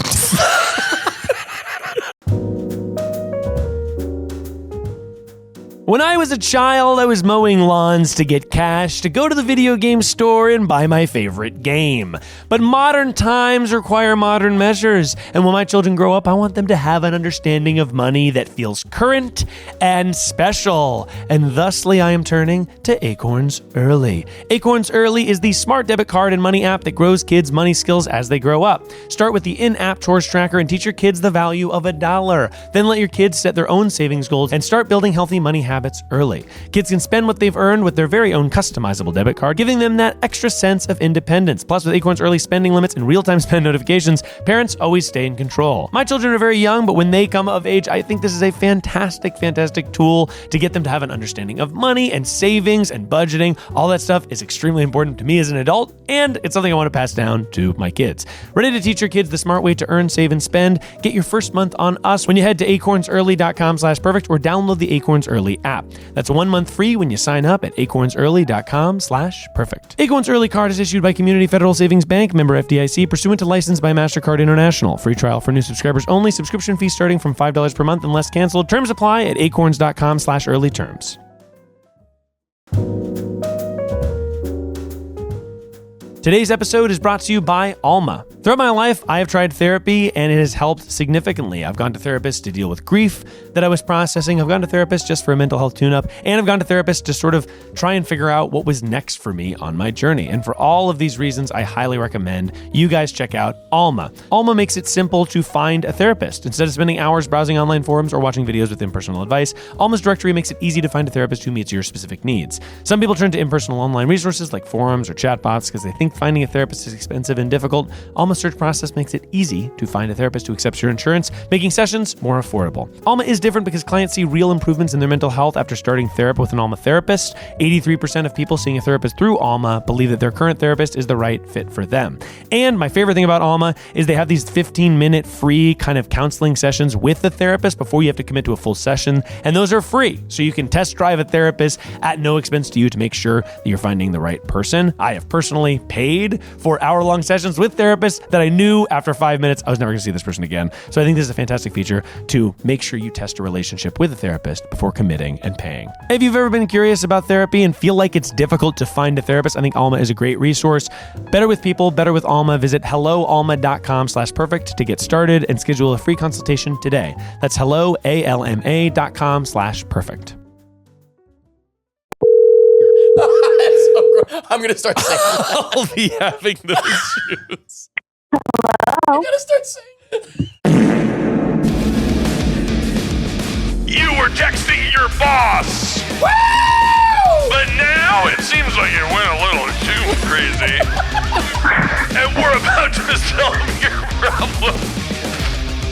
When I was a child, I was mowing lawns to get cash to go to the video game store and buy my favorite game. But modern times require modern measures, and when my children grow up, I want them to have an understanding of money that feels current and special. And thusly, I am turning to Acorns Early. Acorns Early is the smart debit card and money app that grows kids' money skills as they grow up. Start with the in-app chores tracker and teach your kids the value of $1. Then let your kids set their own savings goals and start building healthy money habits early. Kids can spend what they've earned with their very own customizable debit card, giving them that extra sense of independence. Plus, with Acorns Early spending limits and real-time spend notifications, parents always stay in control. My children are very young, but when they come of age, I think this is a fantastic, fantastic tool to get them to have an understanding of money and savings and budgeting. All that stuff is extremely important to me as an adult, and it's something I want to pass down to my kids. Ready to teach your kids the smart way to earn, save, and spend? Get your first month on us when you head to acornsearly.com/perfect or download the Acorns Early app. That's 1 month free when you sign up at acornsearly.com/perfect. Acorns Early card is issued by Community Federal Savings Bank, member FDIC, pursuant to license by MasterCard International. Free trial for new subscribers only. Subscription fee starting from $5 per month unless canceled. Terms apply at acorns.com/early terms. Today's episode is brought to you by Alma. Throughout my life, I have tried therapy and it has helped significantly. I've gone to therapists to deal with grief that I was processing. I've gone to therapists just for a mental health tune-up, and I've gone to therapists to sort of try and figure out what was next for me on my journey. And for all of these reasons, I highly recommend you guys check out Alma. Alma makes it simple to find a therapist. Instead of spending hours browsing online forums or watching videos with impersonal advice, Alma's directory makes it easy to find a therapist who meets your specific needs. Some people turn to impersonal online resources like forums or chatbots because they think finding a therapist is expensive and difficult. Alma's search process makes it easy to find a therapist who accepts your insurance, making sessions more affordable. Alma is different because clients see real improvements in their mental health after starting therapy with an Alma therapist. 83% of people seeing a therapist through Alma believe that their current therapist is the right fit for them. And my favorite thing about Alma is they have these 15-minute free kind of counseling sessions with the therapist before you have to commit to a full session. And those are free, so you can test drive a therapist at no expense to you to make sure that you're finding the right person. I have personally paid for hour-long sessions with therapists that I knew after 5 minutes I was never going to see this person again. So I think this is a fantastic feature to make sure you test a relationship with a therapist before committing and paying. If you've ever been curious about therapy and feel like it's difficult to find a therapist, I think Alma is a great resource. Better with people, better with Alma. Visit helloalma.com/perfect to get started and schedule a free consultation today. That's helloalma.com/perfect. I'm going to start saying that. I'll be having those shoes. I'm going to start saying it. You were texting your boss. Woo! But now it seems like it went a little too crazy. And we're about to solve your problem.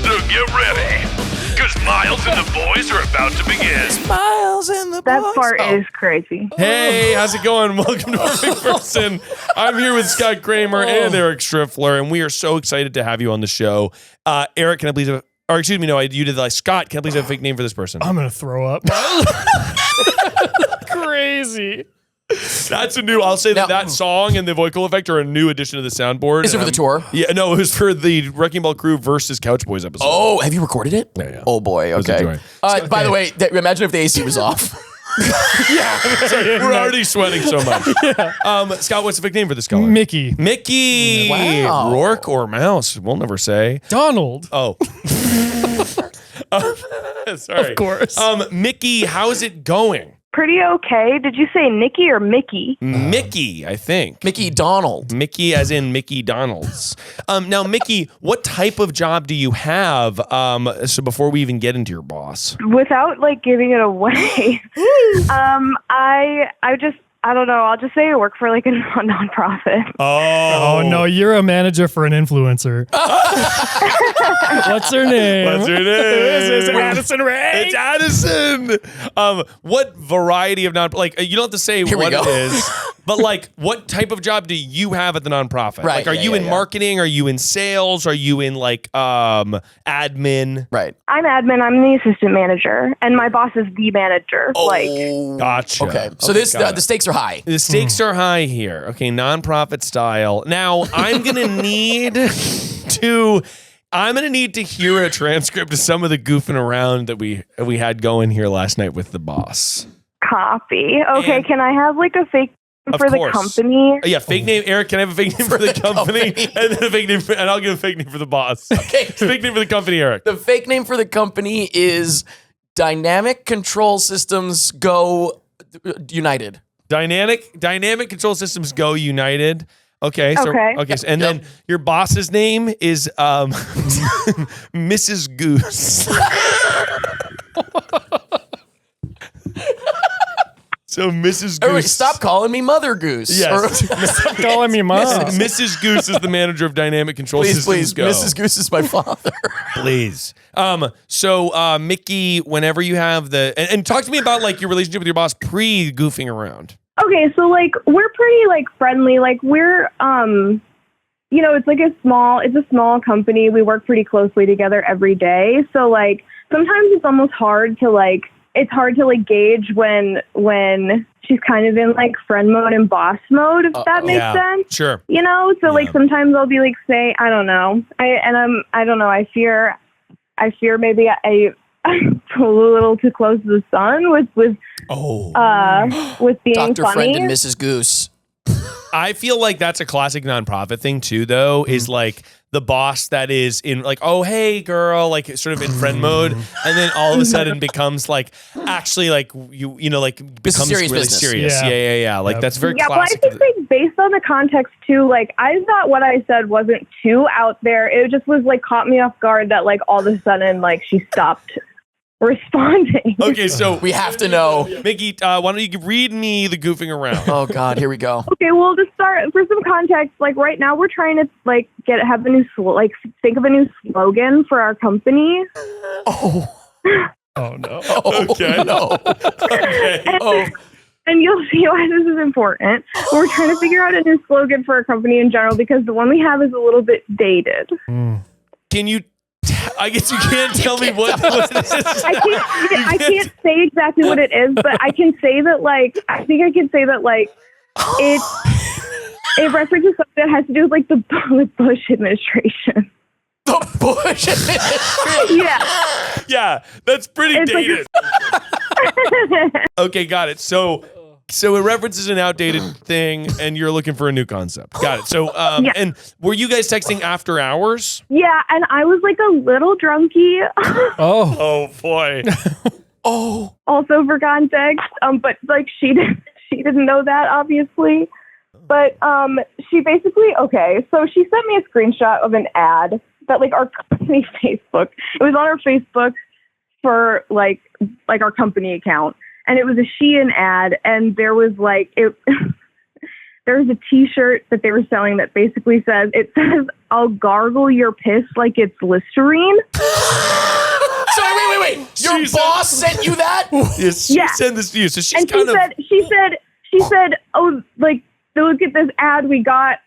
So get ready. Because Miles and the boys are about to begin. Miles and the That boys. part Oh. is crazy. Hey, how's it going? Welcome to Perfect Person. I'm here with Scott Cramer and Eric Striffler, and we are so excited to have you on the show. Eric, can I please have, or excuse me, no, you did like Scott. Can I please have a fake name for this person? I'm gonna throw up. Crazy. That's a new. I'll say that song and the vocal effect are a new addition to the soundboard. Is it for the tour? Yeah, no, it was for the Wrecking Ball Crew versus Couch Boys episode. Oh, have you recorded it? Yeah. Oh boy. was a Okay. joy. By the way, imagine if the AC was off. We're already sweating so much. Scott, what's the fake name for this caller? Mickey. Mickey. Wow. Rourke or Mouse? We'll never say. Donald. Oh. Sorry. Of course. Mickey, how's it going? Pretty okay. Did you say Nikki or Mickey? Mickey, I think. Mickey Donald. Mickey as in Mickey Donald's. Now, Mickey, what type of job do you have? So before we even get into your boss. Without like giving it away, I don't know. I'll just say I work for like a nonprofit. Oh no, you're a manager for an influencer. What's her name? What's her name? Is it Addison Rae? It's Addison. What variety of you don't have to say Here we what go. it is, but like what type of job do you have at the nonprofit? Right, Like, are yeah, you yeah, in yeah. marketing? Are you in sales? Are you in like admin? Right. I'm admin. I'm the assistant manager, and my boss is the manager. Oh. Gotcha. Okay. So this got it. the stakes are high. The stakes are high here. Okay, nonprofit style. Now, I'm going to need to hear a transcript of some of the goofing around that we had going here last night with the boss. Copy. Okay, And- can I have like a fake Of for course. the company? Yeah, fake name. Eric, can I have a fake name for the company? And then a fake name and I'll give a fake name for the boss. Okay. Fake name for the company, Eric. The fake name for the company is Dynamic Control Systems Go United. Dynamic Control Systems Go United. Okay. So, Okay. So, and then your boss's name is Mrs. Goose. So Mrs. Goose. Everybody, stop calling me Mother Goose. Yes. Stop calling me mom. Mrs. Goose is the manager of Dynamic Control Please, Systems please. Go. Mrs. Goose is my father. Please. So Mickey, whenever you have and talk to me about like your relationship with your boss pre-goofing around. Okay, so like we're pretty like friendly. Like we're it's like a small company. We work pretty closely together every day. So like sometimes it's almost hard to gauge when she's kind of in like friend mode and boss mode, if that makes sense. Sure. So like sometimes I'll be like, say, I don't know. I don't know. I fear maybe I'm a little too close to the sun with being Dr. funny. Friend and Mrs. Goose. I feel like that's a classic nonprofit thing too, though, is like the boss that is in like, oh, hey, girl, like sort of in friend mode. And then all of a sudden becomes like, actually like, becomes serious really business. serious. Yeah. Yeah. Like that's very Yeah, classic. but I think like based on the context too, like I thought what I said wasn't too out there. It just was like caught me off guard that like all of a sudden like she stopped responding. Okay, so We have to know. Mickey, why don't you read me the goofing around? Oh, God. Here we go. Okay, well to start for some context, like right now we're trying to like have a new think of a new slogan for our company. Oh. Oh no. Okay. No. Okay. Oh. And you'll see why this is important. We're trying to figure out a new slogan for our company in general because the one we have is a little bit dated. Can you? I guess you can't tell me what it is. I can't say exactly what it is, but I can say that like I think I can say that like it references something that has to do with like the Bush administration. The Bush administration. Yeah. Yeah, that's pretty It's like- dated. Okay, got it. So it references an outdated thing, and you're looking for a new concept. Got it. So, Yeah. and were you guys texting after hours? Yeah, and I was like a little drunky. Oh. Oh boy. Oh. Also for context, but like she didn't know that obviously. But she basically so she sent me a screenshot of an ad that like our company Facebook. It was on our Facebook for like our company account. And it was a Shein ad, and there was like there was a T-shirt that they were selling that basically says, "I'll gargle your piss like it's Listerine." Sorry, Wait. Your boss sent you that? Yes, she sent this to you. So she's and she said, oh, like, look at this ad we got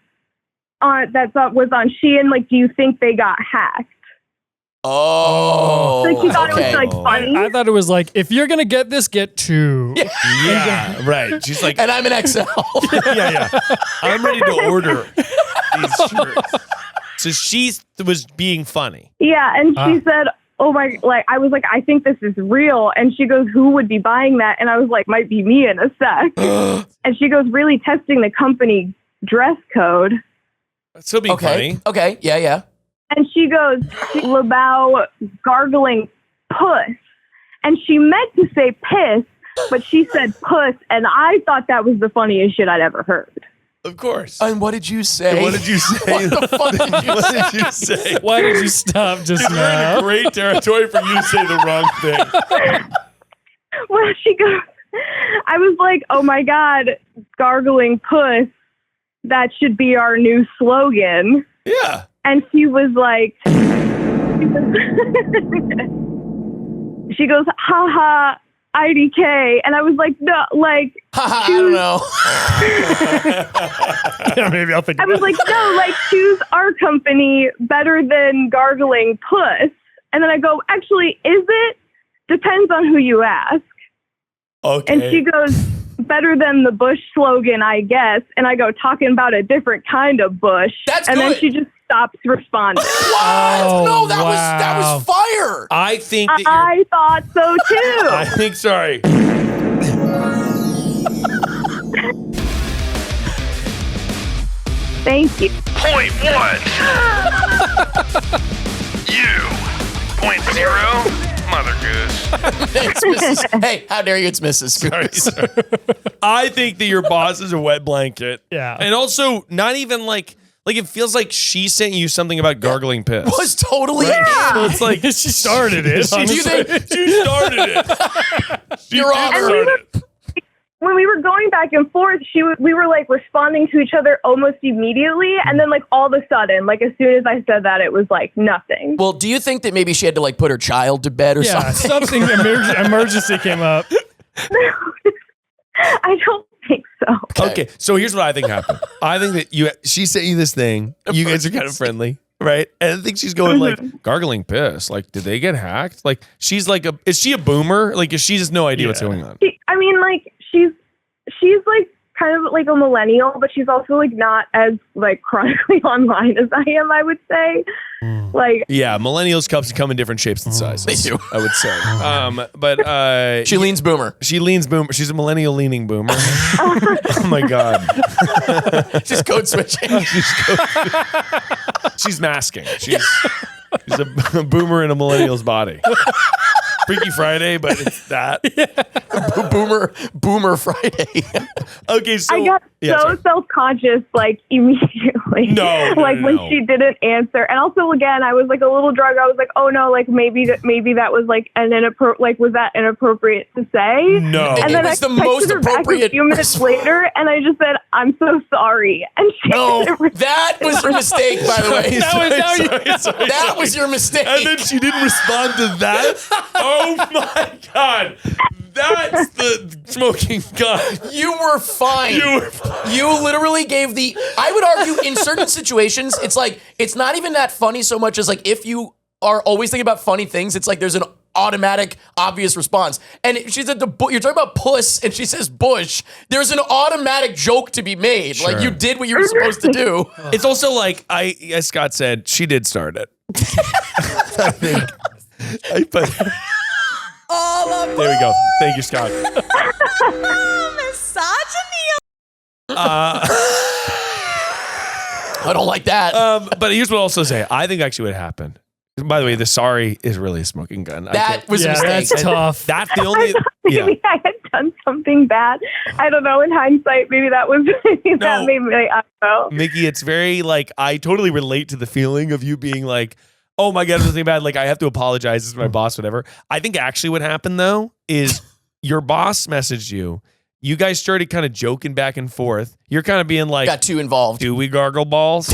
on that was on Shein. Like, do you think they got hacked? Oh. Like, she thought it was like funny. I thought it was like, if you're gonna get this, get two. Yeah, right. She's like, and I'm an XL. yeah. I'm ready to order these shirts. So she was being funny. Yeah, and she said, oh my, like, I was like, I think this is real. And she goes, who would be buying that? And I was like, might be me in a sec. And she goes, really testing the company dress code. That's still being funny. Okay, yeah. And she goes about gargling puss. And she meant to say piss, but she said puss. And I thought that was the funniest shit I'd ever heard. Of course. And what did you say? What did you say? What the fuck did you say? Why did you stop just We're now? in a great territory for you to say the wrong thing. Well, she goes, I was like, oh my God, gargling puss. That should be our new slogan. Yeah. And she was like, she goes, haha, IDK. And I was like, no, like, I don't know. Yeah, maybe I'll think I was like, no, like, choose our company better than gargling puss. And then I go, actually, is it? Depends on who you ask. Okay. And she goes, better than the Bush slogan, I guess. And I go, talking about a different kind of Bush. That's and good. then she just stops responding. What? Oh, No, that was fire. I think that I thought so too. I think, sorry. Thank you. Point 1. You. Point 0. Mother goose. It's Mrs. Hey, how dare you? It's Mrs. Sorry. I think that your boss is a wet blanket. Yeah. And also, not even like it feels like she sent you something about gargling piss. Was totally. So it's like she started it. Do you think she started it. Your Honor. When we were going back and forth, we were like responding to each other almost immediately. And then like all of a sudden, like as soon as I said that, it was like nothing. Well, do you think that maybe she had to like put her child to bed or something? Emergency came up. I don't think so. Okay, so here's what I think happened. I think that she sent you this thing. You guys are kind of friendly, right? And I think she's going like gargling piss. Like, did they get hacked? Like, she's like is she a boomer? Like, she has no idea what's going on. I mean, like she's like kind of like a millennial, but she's also like not as like chronically online as I am, I would say. Like, yeah, millennials come in different shapes and sizes. They do, I would say. But she leans boomer. She leans boomer. She's a millennial leaning boomer. Oh my God. She's code switching. She's masking. She's a boomer in a millennial's body. Freaky Friday, but it's that. Boomer Friday. Okay, so I got so self-conscious, like immediately. No, when she didn't answer, and also again, I was like a little drunk. I was like, oh no, like maybe that was like was that inappropriate to say? No, and then was I the most her back appropriate a few minutes later, and I just said, I'm so sorry. And she that was your mistake, by the way. Sorry. That was your mistake. And then she didn't respond to that. Oh my God. That's the smoking gun. You were fine. You literally gave I would argue in certain situations, it's like, it's not even that funny so much as like, if you are always thinking about funny things, it's like there's an automatic, obvious response. And she said, you're talking about puss, and she says bush. There's an automatic joke to be made. Sure. Like, you did what you were supposed to do. It's also like, as Scott said, she did start it. I think. All aboard. There we go. Thank you, Scott. Misogyny. I don't like that. But here's what I'll also say. I think actually what happened. By the way, the sorry is really a smoking gun. That was a mistake. That's tough. That's the only. Maybe I had done something bad. I don't know. In hindsight, maybe that was that made me. I don't know. Mickey, it's very like I totally relate to the feeling of you being like, oh my God, something bad. Like I have to apologize. This is my boss, whatever. I think actually what happened though is your boss messaged you. you guys started kind of joking back and forth. You're kind of being like, Got too involved. do we gargle balls?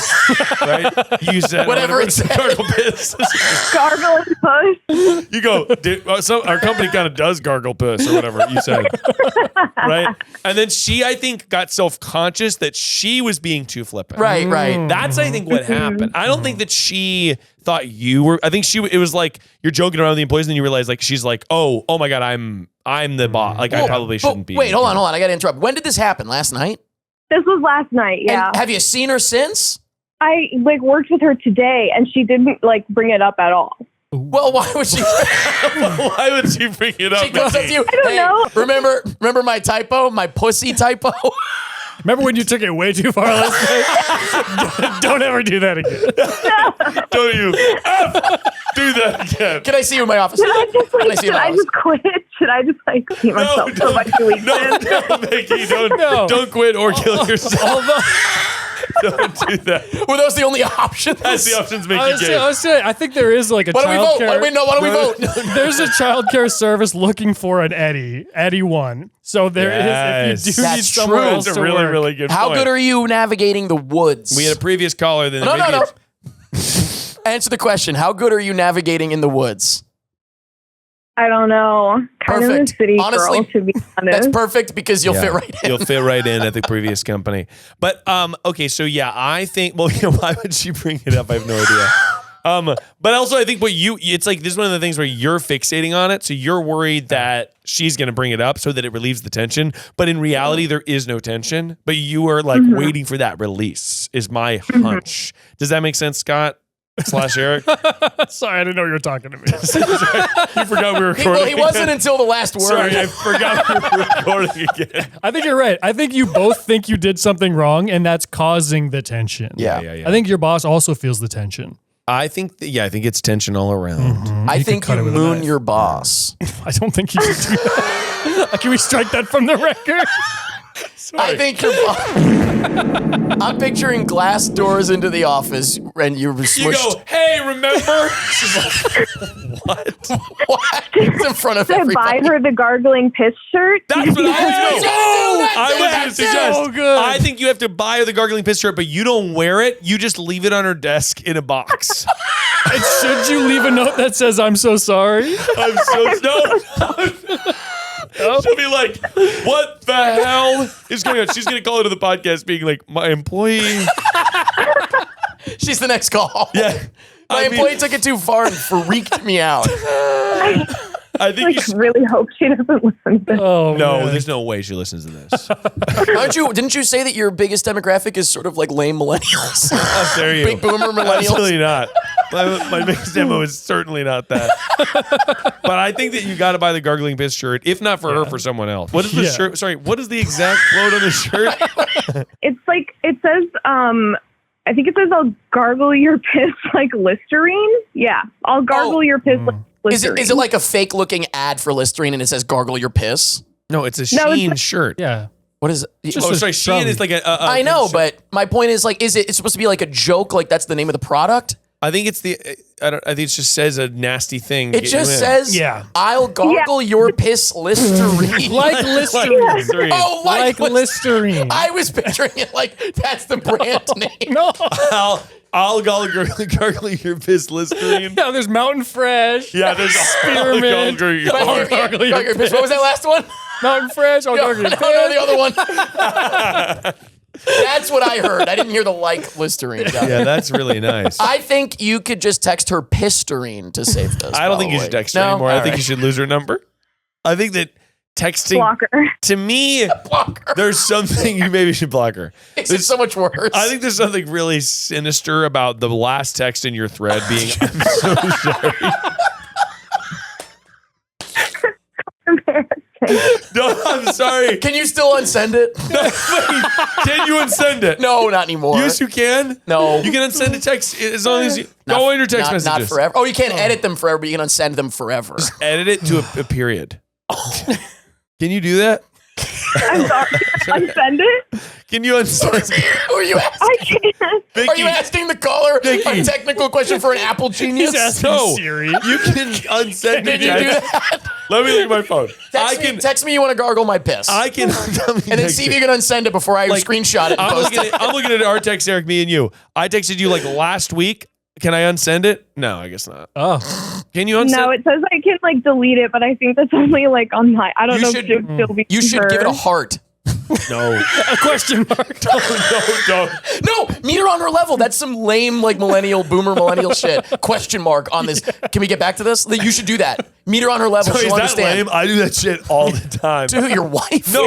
Right? You said Whatever it said. gargle piss. Gargle and push. You go, our company kind of does gargle piss or whatever you said. Right? And then she, I think, got self-conscious that she was being too flippant. Right. That's, I think, what happened. I don't think that she thought you were. I think it was like you're joking around with the employees, and then you realize like she's like, oh my God, I'm the boss. Like I probably shouldn't be. Wait, hold on. I got to interrupt. When did this happen? Last night? This was last night, yeah. And have you seen her since? I worked with her today, and she didn't bring it up at all. Well, why would she? Why would she bring it up? She goes up to you. I don't know. Remember my typo? My pussy typo? Remember when you took it way too far last night? Don't ever do that again. Don't you do that again. Can I see you in my office? Should I just quit? Should I just see myself for like 2 weeks? No, Mickey, don't quit or kill yourself. Don't do that. Were those the only options? That's the options Mickey gave. I think there is like a Why don't we vote? Why don't we vote? There's a childcare service looking for an Eddie 1. So there is, if you do need somewhere else That's to a really, work. really good How point. good are you navigating the woods? We had a previous caller. Then No. Answer the question. How good are you navigating in the woods? I don't know. Kind of a city Honestly, girl, to be honest. That's perfect because you'll fit right in. You'll fit right in at the previous company. But okay, so yeah, I think. Well, why would she bring it up? I have no idea. But also, I think it's like this is one of the things where you're fixating on it, so you're worried that she's going to bring it up so that it relieves the tension. But in reality, there is no tension. But you are like waiting for that release. Is my hunch. Does that make sense, Scott? /Eric. Sorry, I didn't know you were talking to me. You forgot we were recording. Well, he wasn't until the last word. Sorry, I forgot we were recording again. I think you're right. I think you both think you did something wrong, and that's causing the tension. Yeah. I think your boss also feels the tension. I think it's tension all around. I think you moon your boss. I don't think you should do that. Can we strike that from the record? I think your boss. I'm picturing glass doors into the office, and you're smushed. You go, hey, remember? She's like, what? It's in front of Should I everybody. buy her the gargling piss shirt? That's what I was going to suggest. so good. I think you have to buy her the gargling piss shirt, but you don't wear it. You just leave it on her desk in a box. And should you leave a note that says, I'm so sorry? I'm so She'll be like, what the hell is going on? She's going to call into the podcast being like, my employee. She's the next call. Yeah. My employee took it too far and freaked me out. I think really hope she doesn't listen to this. Oh, no, man. there's no way she listens to this. Didn't you say that your biggest demographic is sort of like lame millennials? How dare you? Big boomer millennials? Absolutely not. My biggest demo is certainly not that. But I think that you got to buy the gargling piss shirt, if not for her, for someone else. What is the shirt? Sorry, what is the exact quote on the shirt? It's like, it says, I think it says, I'll gargle your piss like Listerine. Yeah, I'll gargle your piss like Listerine. Is it like a fake looking ad for Listerine and it says gargle your piss? No, it's a Shein shirt. Yeah. What is it? Shein is like a I know, but my point is like, it's supposed to be like a joke? Like that's the name of the product? I think it's I think it just says a nasty thing. It just says, Yeah. I'll gargle your piss Listerine. Like Listerine. Oh, like Listerine. I was picturing it like that's the brand name. No. I'll gargle your piss Listerine. Yeah, there's Mountain Fresh. Yeah, there's Spearmint. I'll Gargle your piss. What was that last one? Mountain Fresh. I'll gargle your piss. No, the other one. That's what I heard. I didn't hear the like Listerine. Yeah, that's really nice. I think you could just text her Pisterine to save this. I don't think you should text her anymore. I think you should lose her number. I think that texting Blocker. to me, there's something you maybe should block her. It's so much worse. I think there's something really sinister about the last text in your thread being, I'm so sorry. No, I'm sorry. Can you still unsend it? No, wait. Can you unsend it? No, not anymore. Yes, you can. No. You can unsend a text as long as you go on your text messages. Not forever. Oh, you can't edit them forever, but you can unsend them forever. Edit it to a period. Can you do that? I'm sorry. Unsend it? Can you unsend it? Who are you asking? I can't. Vicky, Are you asking the caller Vicky. a technical question for an Apple genius? He's asking No, Siri. you can unsend Did me. you do that? Let me look at my phone. Text me you want to gargle my piss. I can. and then see if you can unsend it before I screenshot it and post it. I'm looking at our text, Eric, me and you. I texted you like last week. Can I unsend it? No, I guess not. Oh, Can you unsend? No, it says I can like delete it, but I think that's only like on my. I don't know if it should still be. You should give it a heart. No. a question mark. No. No, meet her on her level. That's some lame like boomer millennial shit. Question mark on this. Can we get back to this? You should do that. Meet her on her level. So She'll is that understand. lame? I do that shit all the time. To who, your wife? No.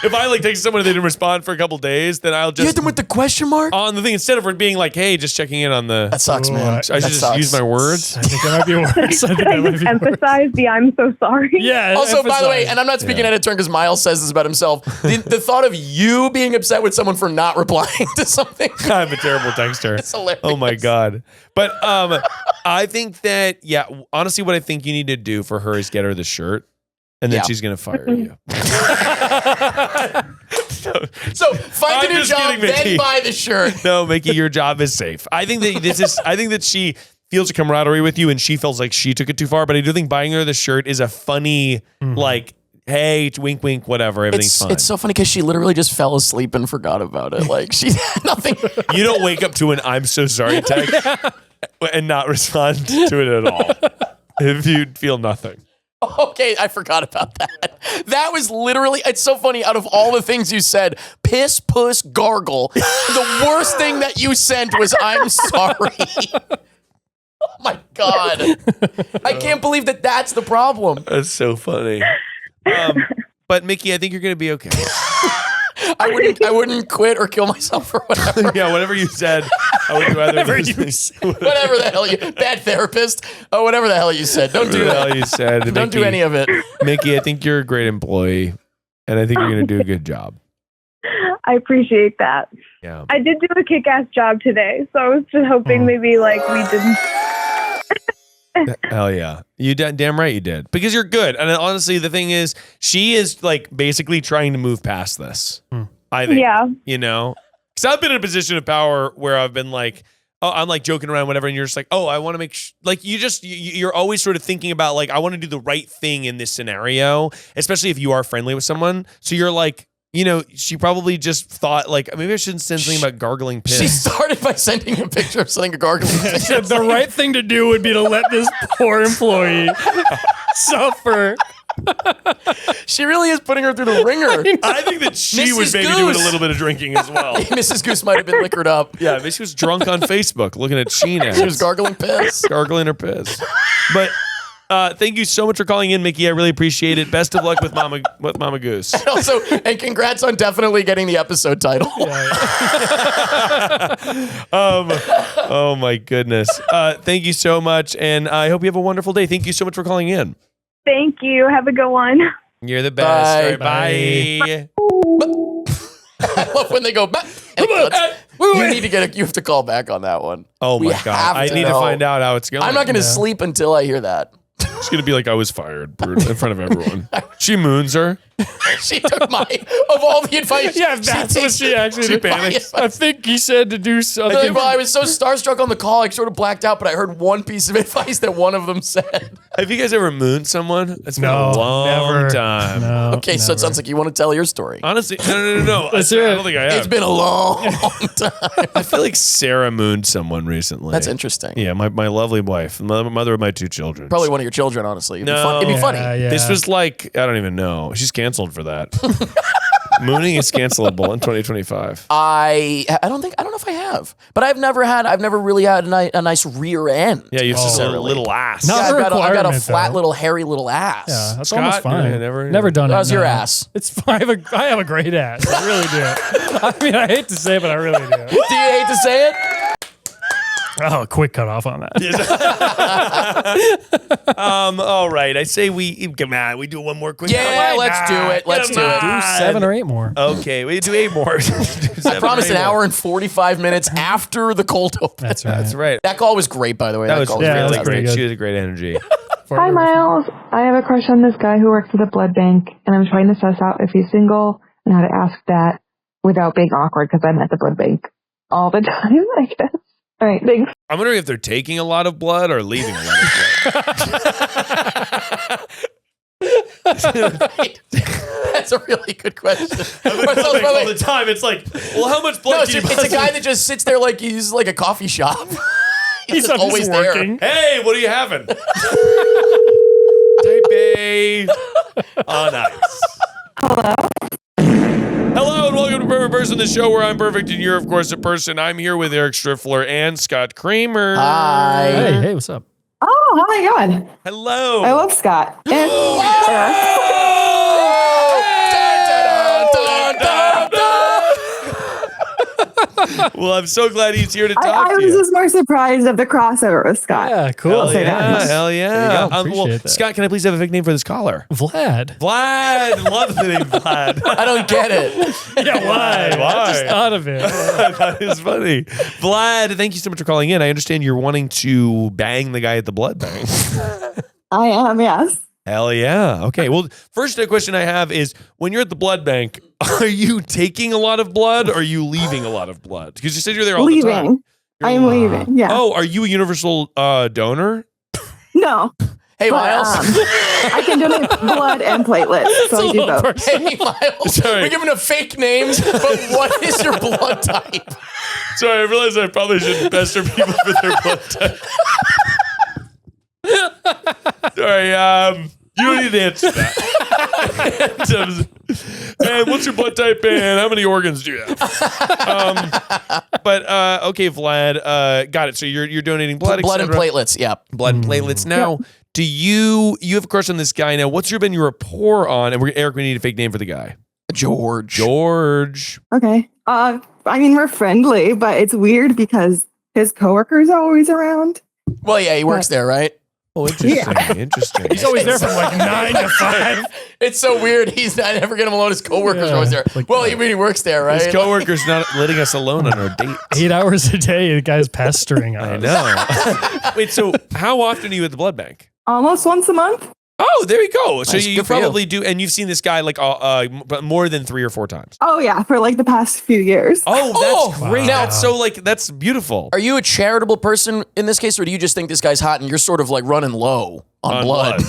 If I like text someone and they didn't respond for a couple days, then I'll You hit just them with the question mark? on the thing instead of it being like, hey, just checking in on the. That sucks, man. I should just use my words. I think that might be worse. I think Should that I might just be worse. emphasize the I'm so sorry? Yeah. Also, by the way, emphasize. and I'm not speaking out of turn because Miles says this about himself. The thought of you being upset with someone for not replying to something. I'm a terrible texter. It's hilarious. Oh my God. But I think that, honestly, what I think you need to do for her is get her the shirt and then Yeah. she's going to fire you. So find a I'm new just job, kidding, Mickey. then buy the shirt. No, Mickey, your job is safe. I think that she feels a camaraderie with you and she feels like she took it too far. But I do think buying her the shirt is a funny, like, hey, wink, wink, whatever. Everything's fine. It's so funny because she literally just fell asleep and forgot about it. Like she had nothing. You don't wake up to an I'm so sorry text and not respond to it at all. If you feel nothing. Okay, I forgot about that. That was literally, it's so funny. Out of all the things you said, piss, puss, gargle, the worst thing that you sent was I'm sorry. Oh my God. I can't believe that that's the problem. That's so funny. But Mickey, I think you're going to be okay. I wouldn't quit or kill myself or whatever. Yeah, whatever you said, I would do either of those things. Whatever the hell bad therapist. Oh, whatever the hell you said. Don't do Whatever the that. hell you said. Don't do any of it. Mickey, I think you're a great employee, and I think you're going to do a good job. I appreciate that. Yeah. I did do a kick-ass job today, so I was just hoping maybe like we didn't. Hell yeah. You damn right you did. Because you're good. And honestly, the thing is, she is like basically trying to move past this. I think. Yeah. You know? Because I've been in a position of power where I've been like, oh, I'm like joking around, whatever, and you're just like, oh, I want to make like you're always sort of thinking about like, I want to do the right thing in this scenario, especially if you are friendly with someone. So you're like, you know, she probably just thought like, maybe I shouldn't send something about gargling piss. She started by sending a picture of something gargling. The right thing to do would be to let this poor employee suffer. She really is putting her through the ringer. I think that she was Mrs. maybe doing a Goose. little bit of drinking as well. Mrs. Goose might have been liquored up. Yeah, maybe she was drunk on Facebook looking at Sheen ads. She was gargling piss. Gargling her piss. But thank you so much for calling in, Mickey. I really appreciate it. Best of luck with Mama Goose. Also, and congrats on definitely getting the episode title. Oh my goodness. Thank you so much, and I hope you have a wonderful day. Thank you so much for calling in. Thank you. Have a good one. You're the best. Bye. All right, bye. I love when they go back. You need to you have to call back on that one. Oh We my have God. I need to know. find out how it's going. I'm not going to sleep until I hear that. It's going to be like I was fired in front of everyone. She moons her. She took of all the advice. Yeah, that's what she actually did. panicked. I think he said to do something. Well, I was so starstruck on the call, I sort of blacked out, but I heard one piece of advice that one of them said. Have you guys ever mooned someone? It's been No, a long never. time. No, Okay, so it sounds like you want to tell your story. Honestly, no. Let's I hear it. don't think I have. It's been a long time. I feel like Sarah mooned someone recently. That's interesting. Yeah, my lovely wife, mother of my two children. Probably one of your children, honestly. No. It'd be funny. Yeah. This was like, I don't even know. She's canceled for that. Mooning is cancelable in 2025. I don't know if I have, but I've never really had a nice rear end. Yeah, you have just a necessarily. little ass. No. Yeah, Not a I've got a requirement, flat though. little hairy little ass. Yeah, that's Scott, almost fine. yeah, never done it. How's your no. ass? It's I have a great ass. I really do. I mean, I hate to say it, but I really do. Do you hate to say it? Oh, quick cut off on that. All right. I say we do one more quick. Yeah, let's do it. Let's do it. Do 7 or 8 more. Okay, we do 8 more. I promised an hour and 45 minutes after the cold open. That's right. That's right. That call was great, by the way. That was call really that was great. pretty good. She has a great energy. Hi, Miles. I have a crush on this guy who works at a blood bank, and I'm trying to suss out if he's single and how to ask that without being awkward because I'm at the blood bank all the time, I guess. All right, thanks. I'm wondering if they're taking a lot of blood or leaving a lot of blood. That's a really good question. All the time. It's like, well, how much blood? No, it's a guy that just sits there like he's like a coffee shop. He's just always working. there. Hey, what are you having? Type A. Oh, nice. Hello and welcome to Perfect Person, the show where I'm perfect and you're, of course, a person. I'm here with Eric Striffler and Scott Cramer. Hi. Hey, what's up? Oh my God. Hello. I love Scott. And Well, I'm so glad he's here to talk I to was you. just more surprised of the crossover with Scott. Yeah, cool. Hell yeah. Hell yeah. Appreciate that. Scott, can I please have a fake name for this caller? Vlad. Vlad. Love the name Vlad. I don't get it. Yeah, why? I just thought of it. That is funny. Vlad, thank you so much for calling in. I understand you're wanting to bang the guy at the blood bank. I am, yes. Hell yeah. Okay. Well, first question I have is when you're at the blood bank, are you taking a lot of blood or are you leaving a lot of blood? Because you said you're there all the time. Leaving. I'm leaving, yeah. Oh, are you a universal donor? No. Hey, Miles. I can donate blood and platelets, so I do both. Hey, Miles. Sorry. We're giving him fake names, but what is your blood type? Sorry, I realized I probably shouldn't pester people for their blood type. Sorry, you don't need to answer that. Man, what's your blood type and how many organs do you have? Okay, Vlad, got it. So you're donating blood, Blood and platelets, yeah. Blood and platelets. Now, do you have a crush on this guy? Now, what's been your rapport on? And Eric, we need a fake name for the guy. George. Okay. I mean, we're friendly, but it's weird because his coworkers are always around. Well, yeah, he works there, right? Oh, interesting. Interesting. He's always there from like 9 to 5. It's so weird. I never get him alone. His coworkers are always there. Like, Well, he works there, right? His coworker's not letting us alone on our date. 8 hours a day, the guy's pestering us. I know. Wait, so how often are you at the blood bank? Almost once a month. Oh, there you go. So Nice, you good for you. probably do, and you've seen this guy like more than 3 or 4 times. Oh, yeah, for like the past few years. Oh, that's great. Now- That's so that's beautiful. Are you a charitable person in this case, or do you just think this guy's hot and you're sort of like running low on blood?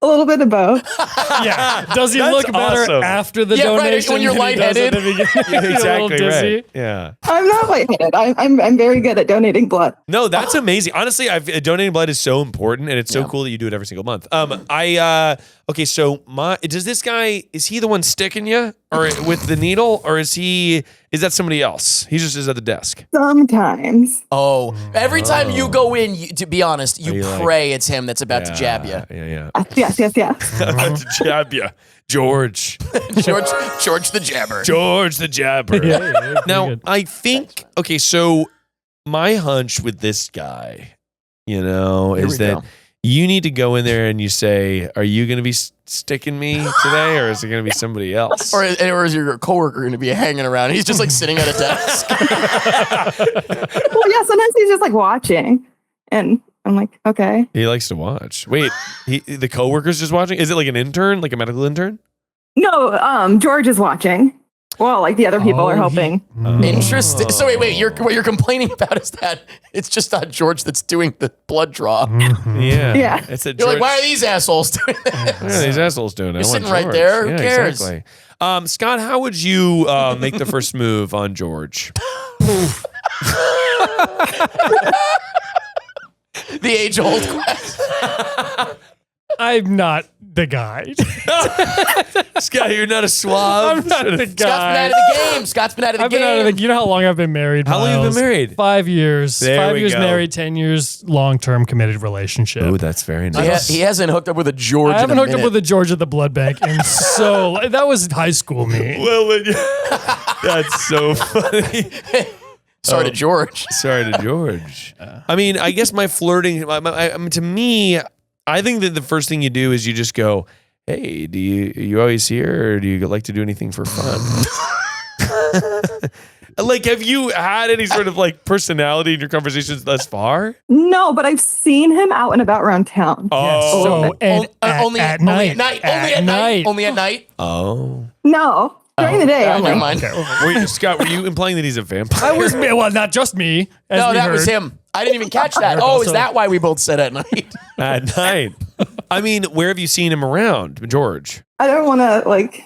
A little bit of both. Yeah. Does he That's look better awesome. after the Yeah, right, donation? when you're than he does at lightheaded. the beginning? Yeah, You're a little exactly dizzy. right. Yeah. I'm not lightheaded. I'm very good at donating blood. No, that's amazing. Honestly, donating blood is so important, and it's so cool that you do it every single month. Okay, so does this guy, is he the one sticking you or with the needle, or is that somebody else? He just is at the desk. Sometimes. Oh, every time you go in, to be honest, you you like- pray it's him that's about to jab you. Yeah. Yes. About to jab you. George George the jabber. George the jabber. Yeah, Now, good. I think, okay, so my hunch with this guy, is that you need to go in there and you say, are you going to be sticking me today, or is it going to be somebody else? Or is your coworker going to be hanging around? He's just like sitting at a desk. Well, yeah, sometimes he's just like watching. And I'm like, okay. He likes to watch. Wait, the coworker's just watching? Is it like an intern, like a medical intern? No, George is watching. Well, like the other people are helping. Interesting. So wait, what you're complaining about is that it's just not George that's doing the blood draw. Yeah. Yeah. It's a You're George. like, why are these assholes doing this? What are these assholes doing? You're sitting right there. Who cares? Exactly. Scott, how would you make the first move on George? The age-old question. I'm not the guy. Scott, you're not a swab. I'm not the Scott's been guy. out of the game. Scott's been out of the I've been game. out of the. You know how long I've been married? How long have you been Miles? married? 5 years. There 5 we years go. married, 10 years long-term committed relationship. Oh, that's very nice. He hasn't hooked up with a George I haven't in a hooked up minute. with a George at the blood bank, and so that was high school me. Well, that's so funny. Sorry to George. Sorry to George. I mean, I guess my flirting, to me, I think that the first thing you do is you just go, hey, are you always here, or do you like to do anything for fun? Like, have you had any sort of like personality in your conversations thus far? No, but I've seen him out and about around town. Oh, So Only at night. Only at night. oh. No, during the day. Never Only. mind. Scott, were you implying that he's a vampire? I was well, not just me. As No, we that was heard. him. I didn't even catch that. Eric Oh, is also- that why we both said at night? At night. I mean, where have you seen him around, George? I don't want to like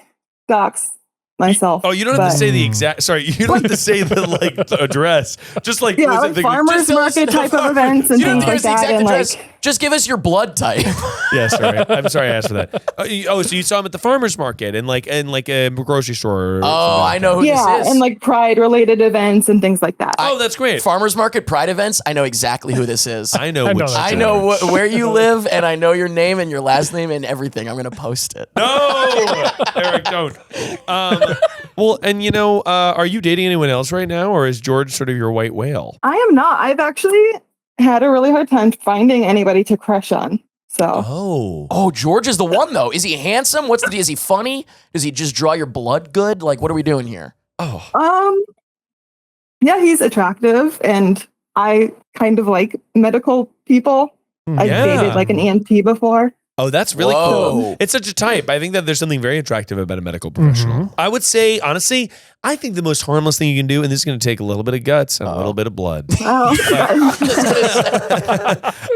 dox myself. Oh, you don't have to but- say the exact. Sorry, you don't have to say the like address. Just like Yeah, was it like the- farmers Just tell us market the type of events and You don't things have to like give us the that, exact and address. like Just give us your blood type. Yeah, sorry. I'm sorry I asked for that. Oh, so you saw him at the farmer's market and like a grocery store. Or Oh, I know who yeah, this is. and like pride related events and things like that. Oh, that's great. Farmers market pride events. I know exactly who this is. I know. I know which that. I know where you live, and I know your name and your last name and everything. I'm gonna post it. No, Eric, don't. Well, and are you dating anyone else right now, or is George sort of your white whale? I am not. I've actually had a really hard time finding anybody to crush on. So Oh, George is the one though. Is he handsome? What's the deal? Is he funny? Does he just draw your blood good? Like, what are we doing here? Oh, yeah, he's attractive, and I kind of like medical people. I've Yeah. dated like an EMT before. oh, that's really Whoa. cool. It's such a type. I think that there's something very attractive about a medical professional. I would say, honestly, I think the most harmless thing you can do, and this is going to take a little bit of guts and a little bit of blood. Oh,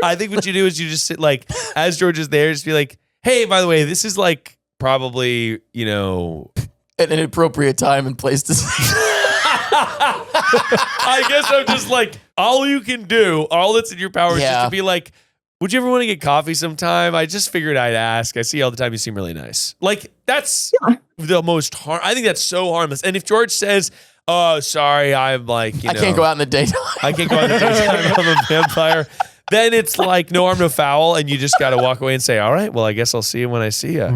I think what you do is you just sit like, as George is there, just be like, hey, by the way, this is like probably, At an appropriate time and place to say. I guess I'm just like, all you can do, all that's in your power is just Yeah. to be like, would you ever want to get coffee sometime? I just figured I'd ask. I see you all the time. You seem really nice. Like, that's the most I think that's so harmless. And if George says, oh, sorry, I'm like, I can't go out in the daytime. I can't go out in the daytime. I'm a vampire. Then it's like no harm, no foul, and you just got to walk away and say, "All right, well, I guess I'll see you when I see you."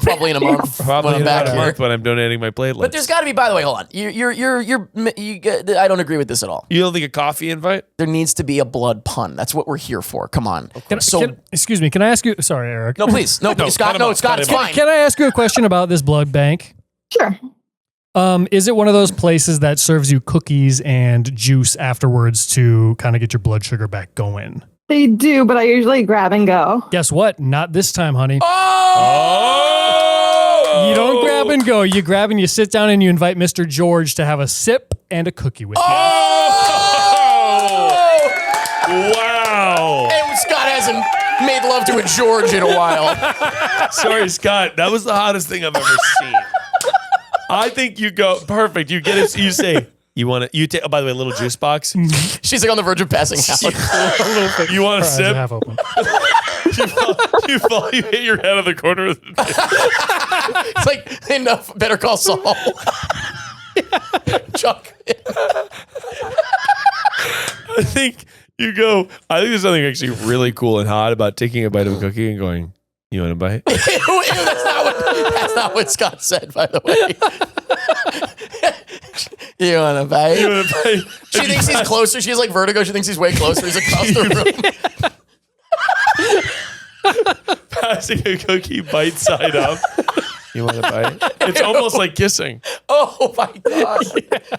Probably in a month. Probably when I'm in back about a here. month when I'm donating my platelets. But there's got to be. By the way, hold on. I don't agree with this at all. You don't think a coffee invite? There needs to be a blood pun. That's what we're here for. Come on. Excuse me, can I ask you? Sorry, Eric. No, please. No, No, Scott. cut him No, off, Scott. cut It's him fine. Can I ask you a question about this blood bank? sure. Is it one of those places that serves you cookies and juice afterwards to kind of get your blood sugar back going? They do, but I usually grab and go. Guess what? Not this time, honey. Oh! You don't grab and go. You grab and you sit down and you invite Mr. George to have a sip and a cookie with you. Oh! Wow! And Scott hasn't made love to a George in a while. Sorry, Scott. That was the hottest thing I've ever seen. I think you go perfect. You get it. You say you want to. You take. Oh, by the way, a little juice box. She's like on the verge of passing out. You want a Eyes are sip? half open. You hit your head on the corner of the table. It's like enough. Better call Saul. Chuck. I think you go. I think there's something actually really cool and hot about taking a bite of a cookie and going, "You want a bite?" Ew, that's not what Scott said, by the way. You want to bite? You want a bite? She thinks he's closer. She has like vertigo. She thinks he's way closer. He's across the room. Passing a cookie bite side up. You want a bite? It's almost like kissing. Oh my God.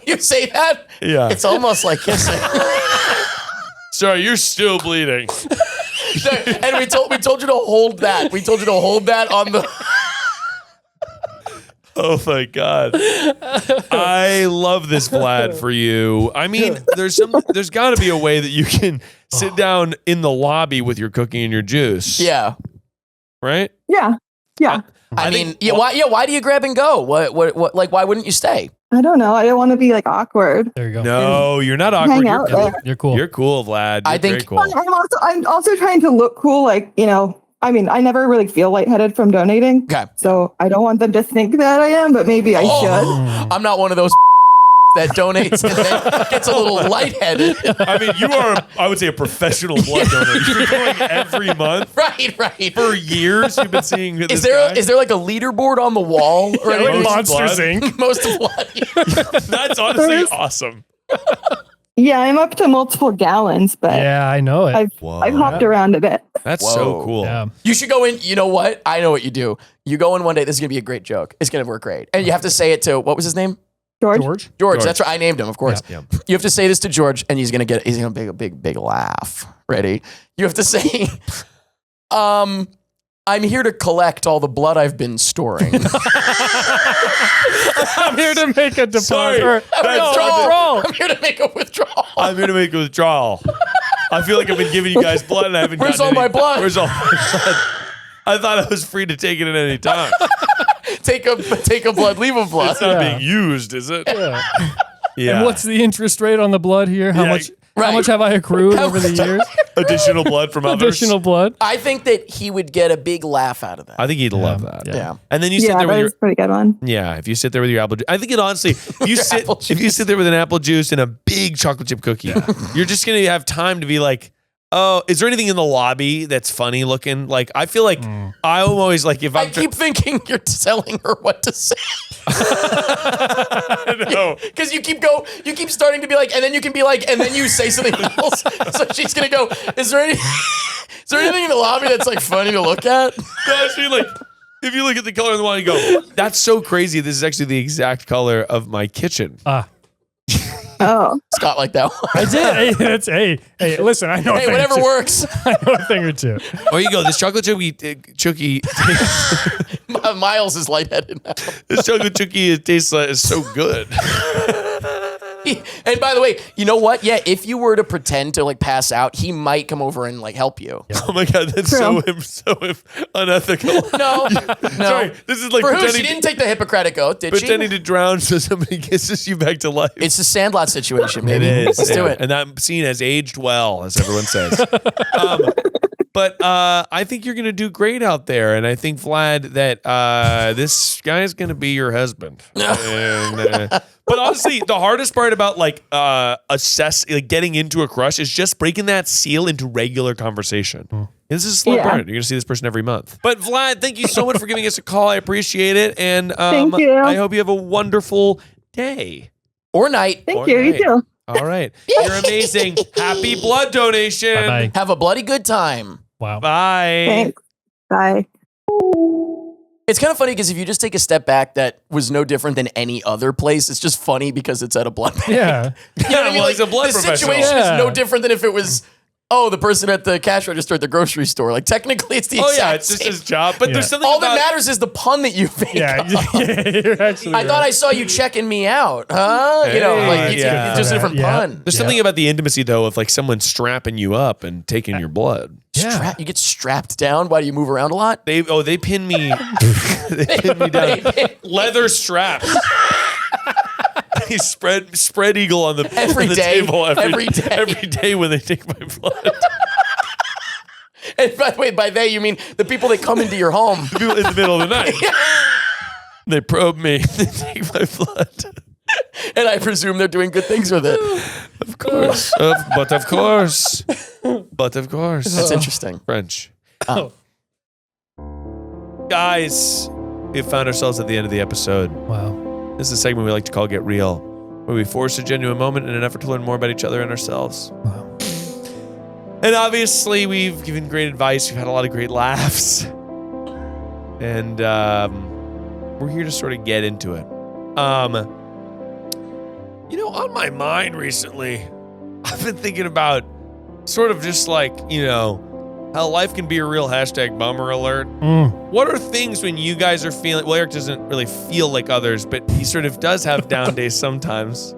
You say that? Yeah. It's almost like kissing. Sorry, you're still bleeding. And we told you to hold that. We told you to hold that on the. Oh my God. I love this, Vlad, for you. I mean, there's got to be a way that you can sit down in the lobby with your cookie and your juice. Yeah. Right? Yeah. Yeah. I mean, why do you grab and go? What like why wouldn't you stay? I don't know. I don't want to be like awkward. There you go. No, you're not awkward. Hang You're out cool. there. You're cool. You're cool, Vlad. You're I think- very cool. I'm also trying to look cool. Like, I mean, I never really feel lightheaded from donating. Okay. So I don't want them to think that I am, but maybe I should. I'm not one of those that donates and then gets a little lightheaded. I mean, you are, I would say, a professional blood donor. You're going every month. Right. For years, you've been seeing this Is there guy. like a leaderboard on the wall? Or Yeah, anything? like Monsters blood. Inc. Most blood. That's honestly awesome. Yeah, I'm up to multiple gallons, but Yeah, I know it. I've hopped around a bit. That's Whoa. so cool. Yeah. You should go in. You know what? I know what you do. You go in one day. This is gonna be a great joke. It's gonna work great. And you have to say it to what was his name? George. George, that's right. I named him, of course. Yeah. You have to say this to George, and he's gonna make a big laugh. Ready? You have to say, I'm here to collect all the blood I've been storing. I'm here to make a deposit. I'm here to make a withdrawal. I'm here to make a withdrawal. I feel like I've been giving you guys blood and I haven't Where's gotten all my blood? Where's all my blood? I thought I was free to take it at any time. Take a blood, leave a blood. It's not being used, is it? Yeah. Yeah. And what's the interest rate on the blood here? How much? right. How much have I accrued over the years? Additional blood from others. Additional blood. I think that he would get a big laugh out of that. I think he'd love that. Yeah. And then you sit there with that your was a pretty good one. Yeah, if you sit there with your apple juice. I think it honestly, if you sit there with an apple juice and a big chocolate chip cookie, you're just going to have time to be like, oh, is there anything in the lobby that's funny looking? Like, I feel like I'm always like, if I keep thinking you're telling her what to say. No. Because you keep starting to be like, and then you can be like, and then you say something else. So she's going to go, is there anything in the lobby that's like funny to look at? No, I mean, like, if you look at the color of the wine, you go, that's so crazy. This is actually the exact color of my kitchen. Oh. Scott like that one. I did. Hey, listen, I know a Hey, thing whatever or two. works. I know a thing or two. Or you go, this chocolate chookie Miles is lightheaded now. this chocolate chookie tastes like is so good. And by the way, you know what? Yeah, if you were to pretend to like pass out, he might come over and like help you. Oh my god, that's so unethical. No. Sorry, this is like For who? She pretending, didn't take the Hippocratic Oath, did pretending she? to drown so somebody kisses you back to life. It's a Sandlot situation, It baby. is. Let's do it. And that scene has aged well, as everyone says. But I think you're going to do great out there. And I think, Vlad, that this guy is going to be your husband. And, but honestly, the hardest part about like getting into a crush is just breaking that seal into regular conversation. This is a slow part. You're going to see this person every month. But Vlad, thank you so much for giving us a call. I appreciate it. And Thank you. I hope you have a wonderful day. Or night. Thank you. You too. All right. You're amazing. Happy blood donation. Bye-bye. Have a bloody good time. Wow. Bye. Thanks. Bye. It's kind of funny because if you just take a step back, that was no different than any other place. It's just funny because it's at a blood bank. Yeah. You know what I mean? Well, he's a blood the professional. situation is Yeah. no different than if it was, the person at the cash register at the grocery store. Like, technically, it's the Oh exact yeah, it's just same. his job. But there's something All about that matters is the pun that you make. Yeah. You're actually I thought I saw you checking me out, huh? You know, like it's just a different pun. There's something about the intimacy though of like someone strapping you up and taking your blood. You get strapped down. Why do you move around a lot? They pin me. They pin me down. Leather straps. He spread eagle on the table every day when they take my blood. And by the way, by they you mean the people that come into your home. The people in the middle of the night. They probe me. They take my blood. And I presume they're doing good things with it. Of course. But of course. That's interesting. French. Guys, we found ourselves at the end of the episode. Wow. This is a segment we like to call Get Real, where we force a genuine moment in an effort to learn more about each other and ourselves. Wow. And obviously, we've given great advice. We've had a lot of great laughs. And we're here to sort of get into it. On my mind recently, I've been thinking about sort of just like, how life can be a real #bummer alert. What are things when you guys are feeling, well, Eric doesn't really feel like others, but he sort of does have down days sometimes.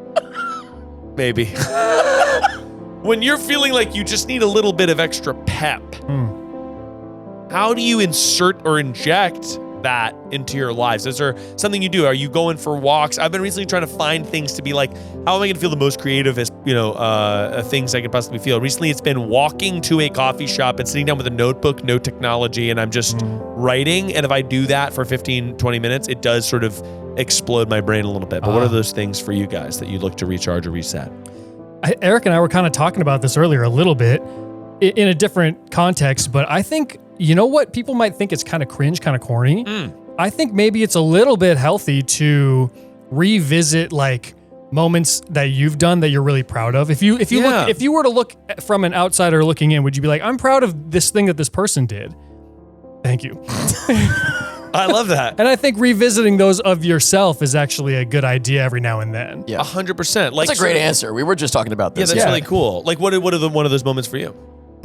Maybe. When you're feeling like you just need a little bit of extra pep, how do you insert or inject that into your lives? Is there something you do? Are you going for walks? I've been recently trying to find things to be like, how am I going to feel the most creative as, things I can possibly feel? Recently, it's been walking to a coffee shop and sitting down with a notebook, no technology, and I'm just writing. And if I do that for 15, 20 minutes, it does sort of explode my brain a little bit. But what are those things for you guys that you look to recharge or reset? Eric and I were kind of talking about this earlier a little bit in a different context, but I think, you know what? People might think it's kind of cringe, kind of corny. I think maybe it's a little bit healthy to revisit like moments that you've done that you're really proud of. If you were to look from an outsider looking in, would you be like, I'm proud of this thing that this person did? Thank you. I love that. And I think revisiting those of yourself is actually a good idea every now and then. Yeah. 100%. Like, That's a great answer. We were just talking about this. Yeah, that's really cool. Like, what are one of those moments for you?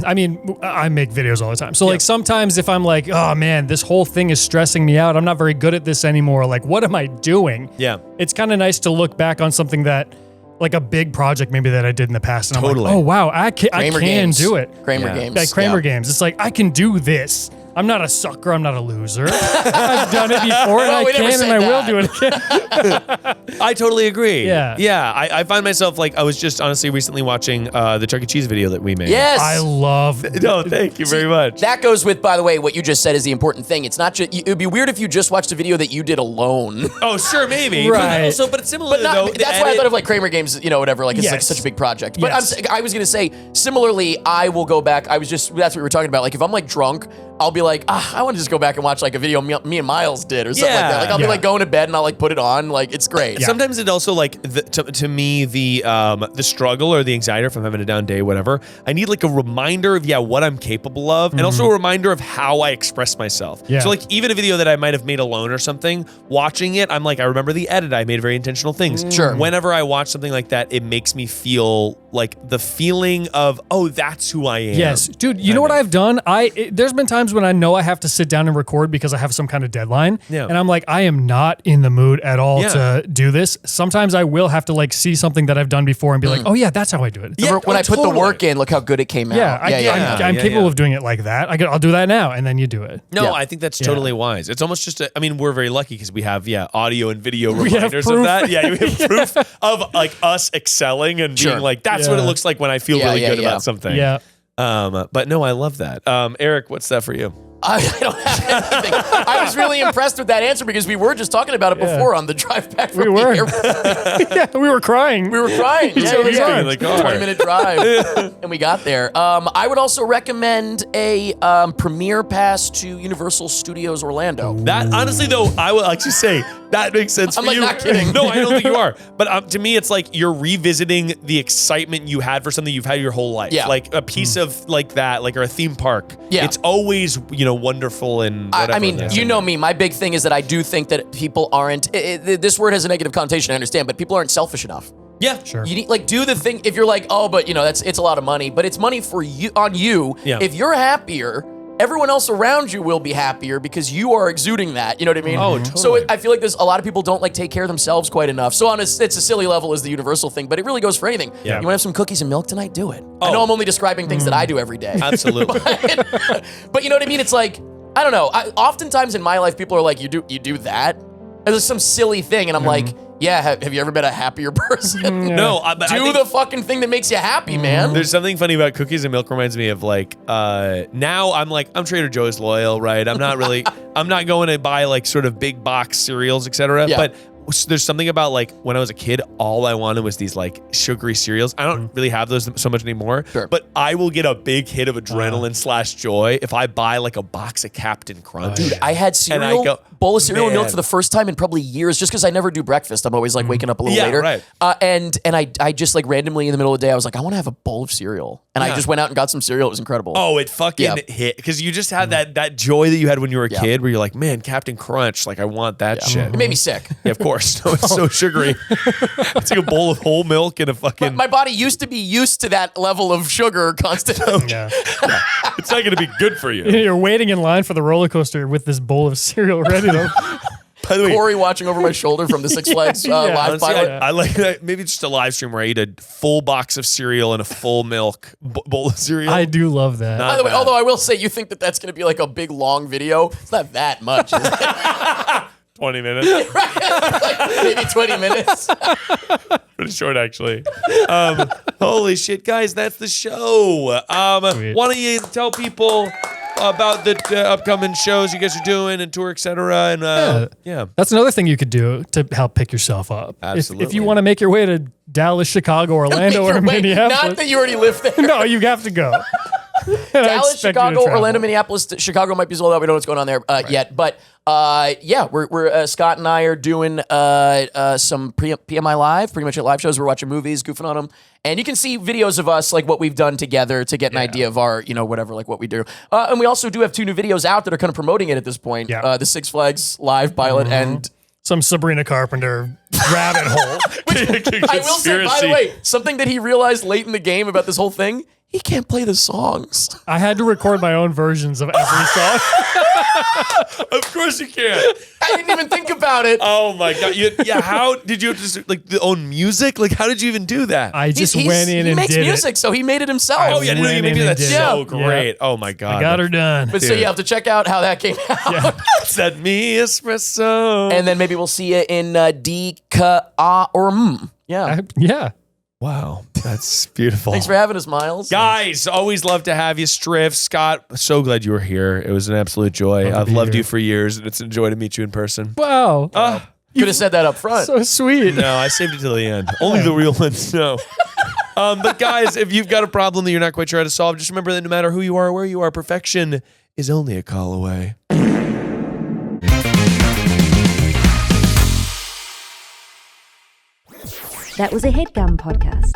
I mean, I make videos all the time. So like sometimes if I'm like, oh man, this whole thing is stressing me out. I'm not very good at this anymore. Like, what am I doing? Yeah. It's kind of nice to look back on something that, like a big project maybe that I did in the past. And Totally. I'm like, oh wow, I can games. do it. Kramer games. Like Kramer games. It's like, I can do this. I'm not a sucker. I'm not a loser. I've done it before, and I can, and I will do it again. I totally agree. Yeah. Yeah. I find myself like, I was just honestly recently watching the Chuck E. Cheese video that we made. Yes. I love. No, thank you very much. That goes with, by the way, what you just said is the important thing. It's not just, it would be weird if you just watched a video that you did alone. Oh, sure, maybe. Right. But it's similar But not, though. that's why I thought of like Kramer games, you know, whatever. Like it's like Yes. such a big project. But Yes. I was gonna say, similarly, I will go back. That's what we were talking about. Like if I'm like drunk, I'll be like, I want to just go back and watch like a video me and Miles did or something like that. Like I'll be like going to bed and I'll like put it on. Like it's great. Yeah. Sometimes it also like to me the struggle or the anxiety if I'm having a down day, whatever. I need like a reminder of what I'm capable of, and also a reminder of how I express myself. Yeah. So like even a video that I might have made alone or something, watching it, I'm like, I remember the edit. I made very intentional things. Sure. Whenever I watch something like that, it makes me feel like the feeling of, oh, that's who I am. Yes, dude. You know what I've done? There's been times when I know I have to sit down and record because I have some kind of deadline, and I'm like, I am not in the mood at all to do this. Sometimes I will have to like see something that I've done before and be like, oh yeah, that's how I do it. Yeah, when I put the work in, look how good it came out. Yeah, I'm capable of doing it like that. I'll do that now, and then you do it. No, I think that's totally wise. It's almost just, I mean, we're very lucky because we have, audio and video reminders of that. Yeah, we have proof of like us excelling and being like, that's what it looks like when I feel really good about something. Yeah. But no, I love that. Eric, what's that for you? I don't have anything. I was really impressed with that answer because we were just talking about it before on the drive back from the airport. We were crying. We were crying. Yeah, 20-minute drive, and we got there. I would also recommend a premiere pass to Universal Studios Orlando. That honestly, though, I will actually say that makes sense I'm for like, you. not kidding. No, I don't think you are. But to me, it's like you're revisiting the excitement you had for something you've had your whole life. Yeah. Like a piece of like that, like or a theme park. Yeah. It's always wonderful and whatever. I mean, you know me. My big thing is that I do think that people aren't. This word has a negative connotation. I understand, but people aren't selfish enough. Yeah, sure. You need do the thing. If you're like, oh, but it's a lot of money, but it's money for you on you. Yeah. If you're happier, everyone else around you will be happier because you are exuding that. You know what I mean? Oh, totally. So I feel like there's a lot of people don't like take care of themselves quite enough. So it's a silly level as the universal thing, but it really goes for anything. Yeah. You want to have some cookies and milk tonight? Do it. I know I'm only describing things that I do every day. Absolutely. But you know what I mean? It's like, I don't know. Oftentimes in my life, people are like, you do that? And there's some silly thing, and I'm like, yeah, have you ever been a happier person? No, Do the fucking thing that makes you happy, man. There's something funny about cookies and milk reminds me of like, now I'm Trader Joe's loyal, right? I'm not going to buy like sort of big box cereals, etc. Yeah. But there's something about like when I was a kid, all I wanted was these like sugary cereals. I don't really have those so much anymore, but I will get a big hit of adrenaline / joy if I buy like a box of Captain Crunch. Dude, I had cereal, bowl of cereal and milk for the first time in probably years, just because I never do breakfast. I'm always like waking up a little later. Right. And I just like randomly in the middle of the day, I was like, I want to have a bowl of cereal. And I just went out and got some cereal. It was incredible. Oh, it fucking hit. Because you just had that joy that you had when you were a kid where you're like, man, Captain Crunch, like I want that shit. It made me sick. Yeah, of course. No, it's so sugary. It's like a bowl of whole milk and a fucking... My body used to be used to that level of sugar constantly. Yeah. It's not going to be good for you. You're waiting in line for the roller coaster with this bowl of cereal ready to... By the way, Corey watching over my shoulder from the Six Flags live honestly, pilot. I like that. Maybe just a live stream where I eat a full box of cereal and a full milk bowl of cereal. I do love that. By the way, although I will say, you think that's going to be like a big long video. It's not that much, is it? 20 minutes. Like maybe 20 minutes. Pretty short, actually. Holy shit, guys, that's the show. Why don't you tell people about the upcoming shows you guys are doing and tour, etc. And yeah, that's another thing you could do to help pick yourself up. Absolutely. If you want to make your way to Dallas, Chicago, Orlando, or Minneapolis, Not that you already live there. no, you have to go. Dallas, expect you to Chicago, travel. Orlando, Minneapolis. Chicago might be sold out. We don't know what's going on there yet. But yeah, we're Scott and I are doing some PMI Live, pretty much at live shows. We're watching movies, goofing on them. And you can see videos of us, like what we've done together to get an idea of our, whatever, like what we do. And we also do have 2 new videos out that are kind of promoting it at this point. Yeah. The Six Flags Live pilot and... Some Sabrina Carpenter rabbit hole. I will say, by the way, something that he realized late in the game about this whole thing, he can't play the songs. I had to record my own versions of every song. Of course you can. I didn't even think about it. Oh my God. How did you have to like the own music? Like, how did you even do that? I just went in and did it. He makes music, so he made it himself. Oh, yeah, I didn't know you made it. That's so great. Yeah. Oh my God. I got her done. But so you have to check out how that came out. Yeah. Set me espresso. And then maybe we'll see you in D, K, A, or M. Yeah. Yeah. Wow. That's beautiful. Thanks for having us, Miles. Guys, always love to have you. Striff, Scott, so glad you were here. It was an absolute joy. I've loved you for years, and it's a joy to meet you in person. Wow. Could have said that up front. So sweet. No, I saved it till the end. Only the real ones know. But guys, if you've got a problem that you're not quite sure how to solve, just remember that no matter who you are or where you are, perfection is only a call away. That was a Headgum podcast.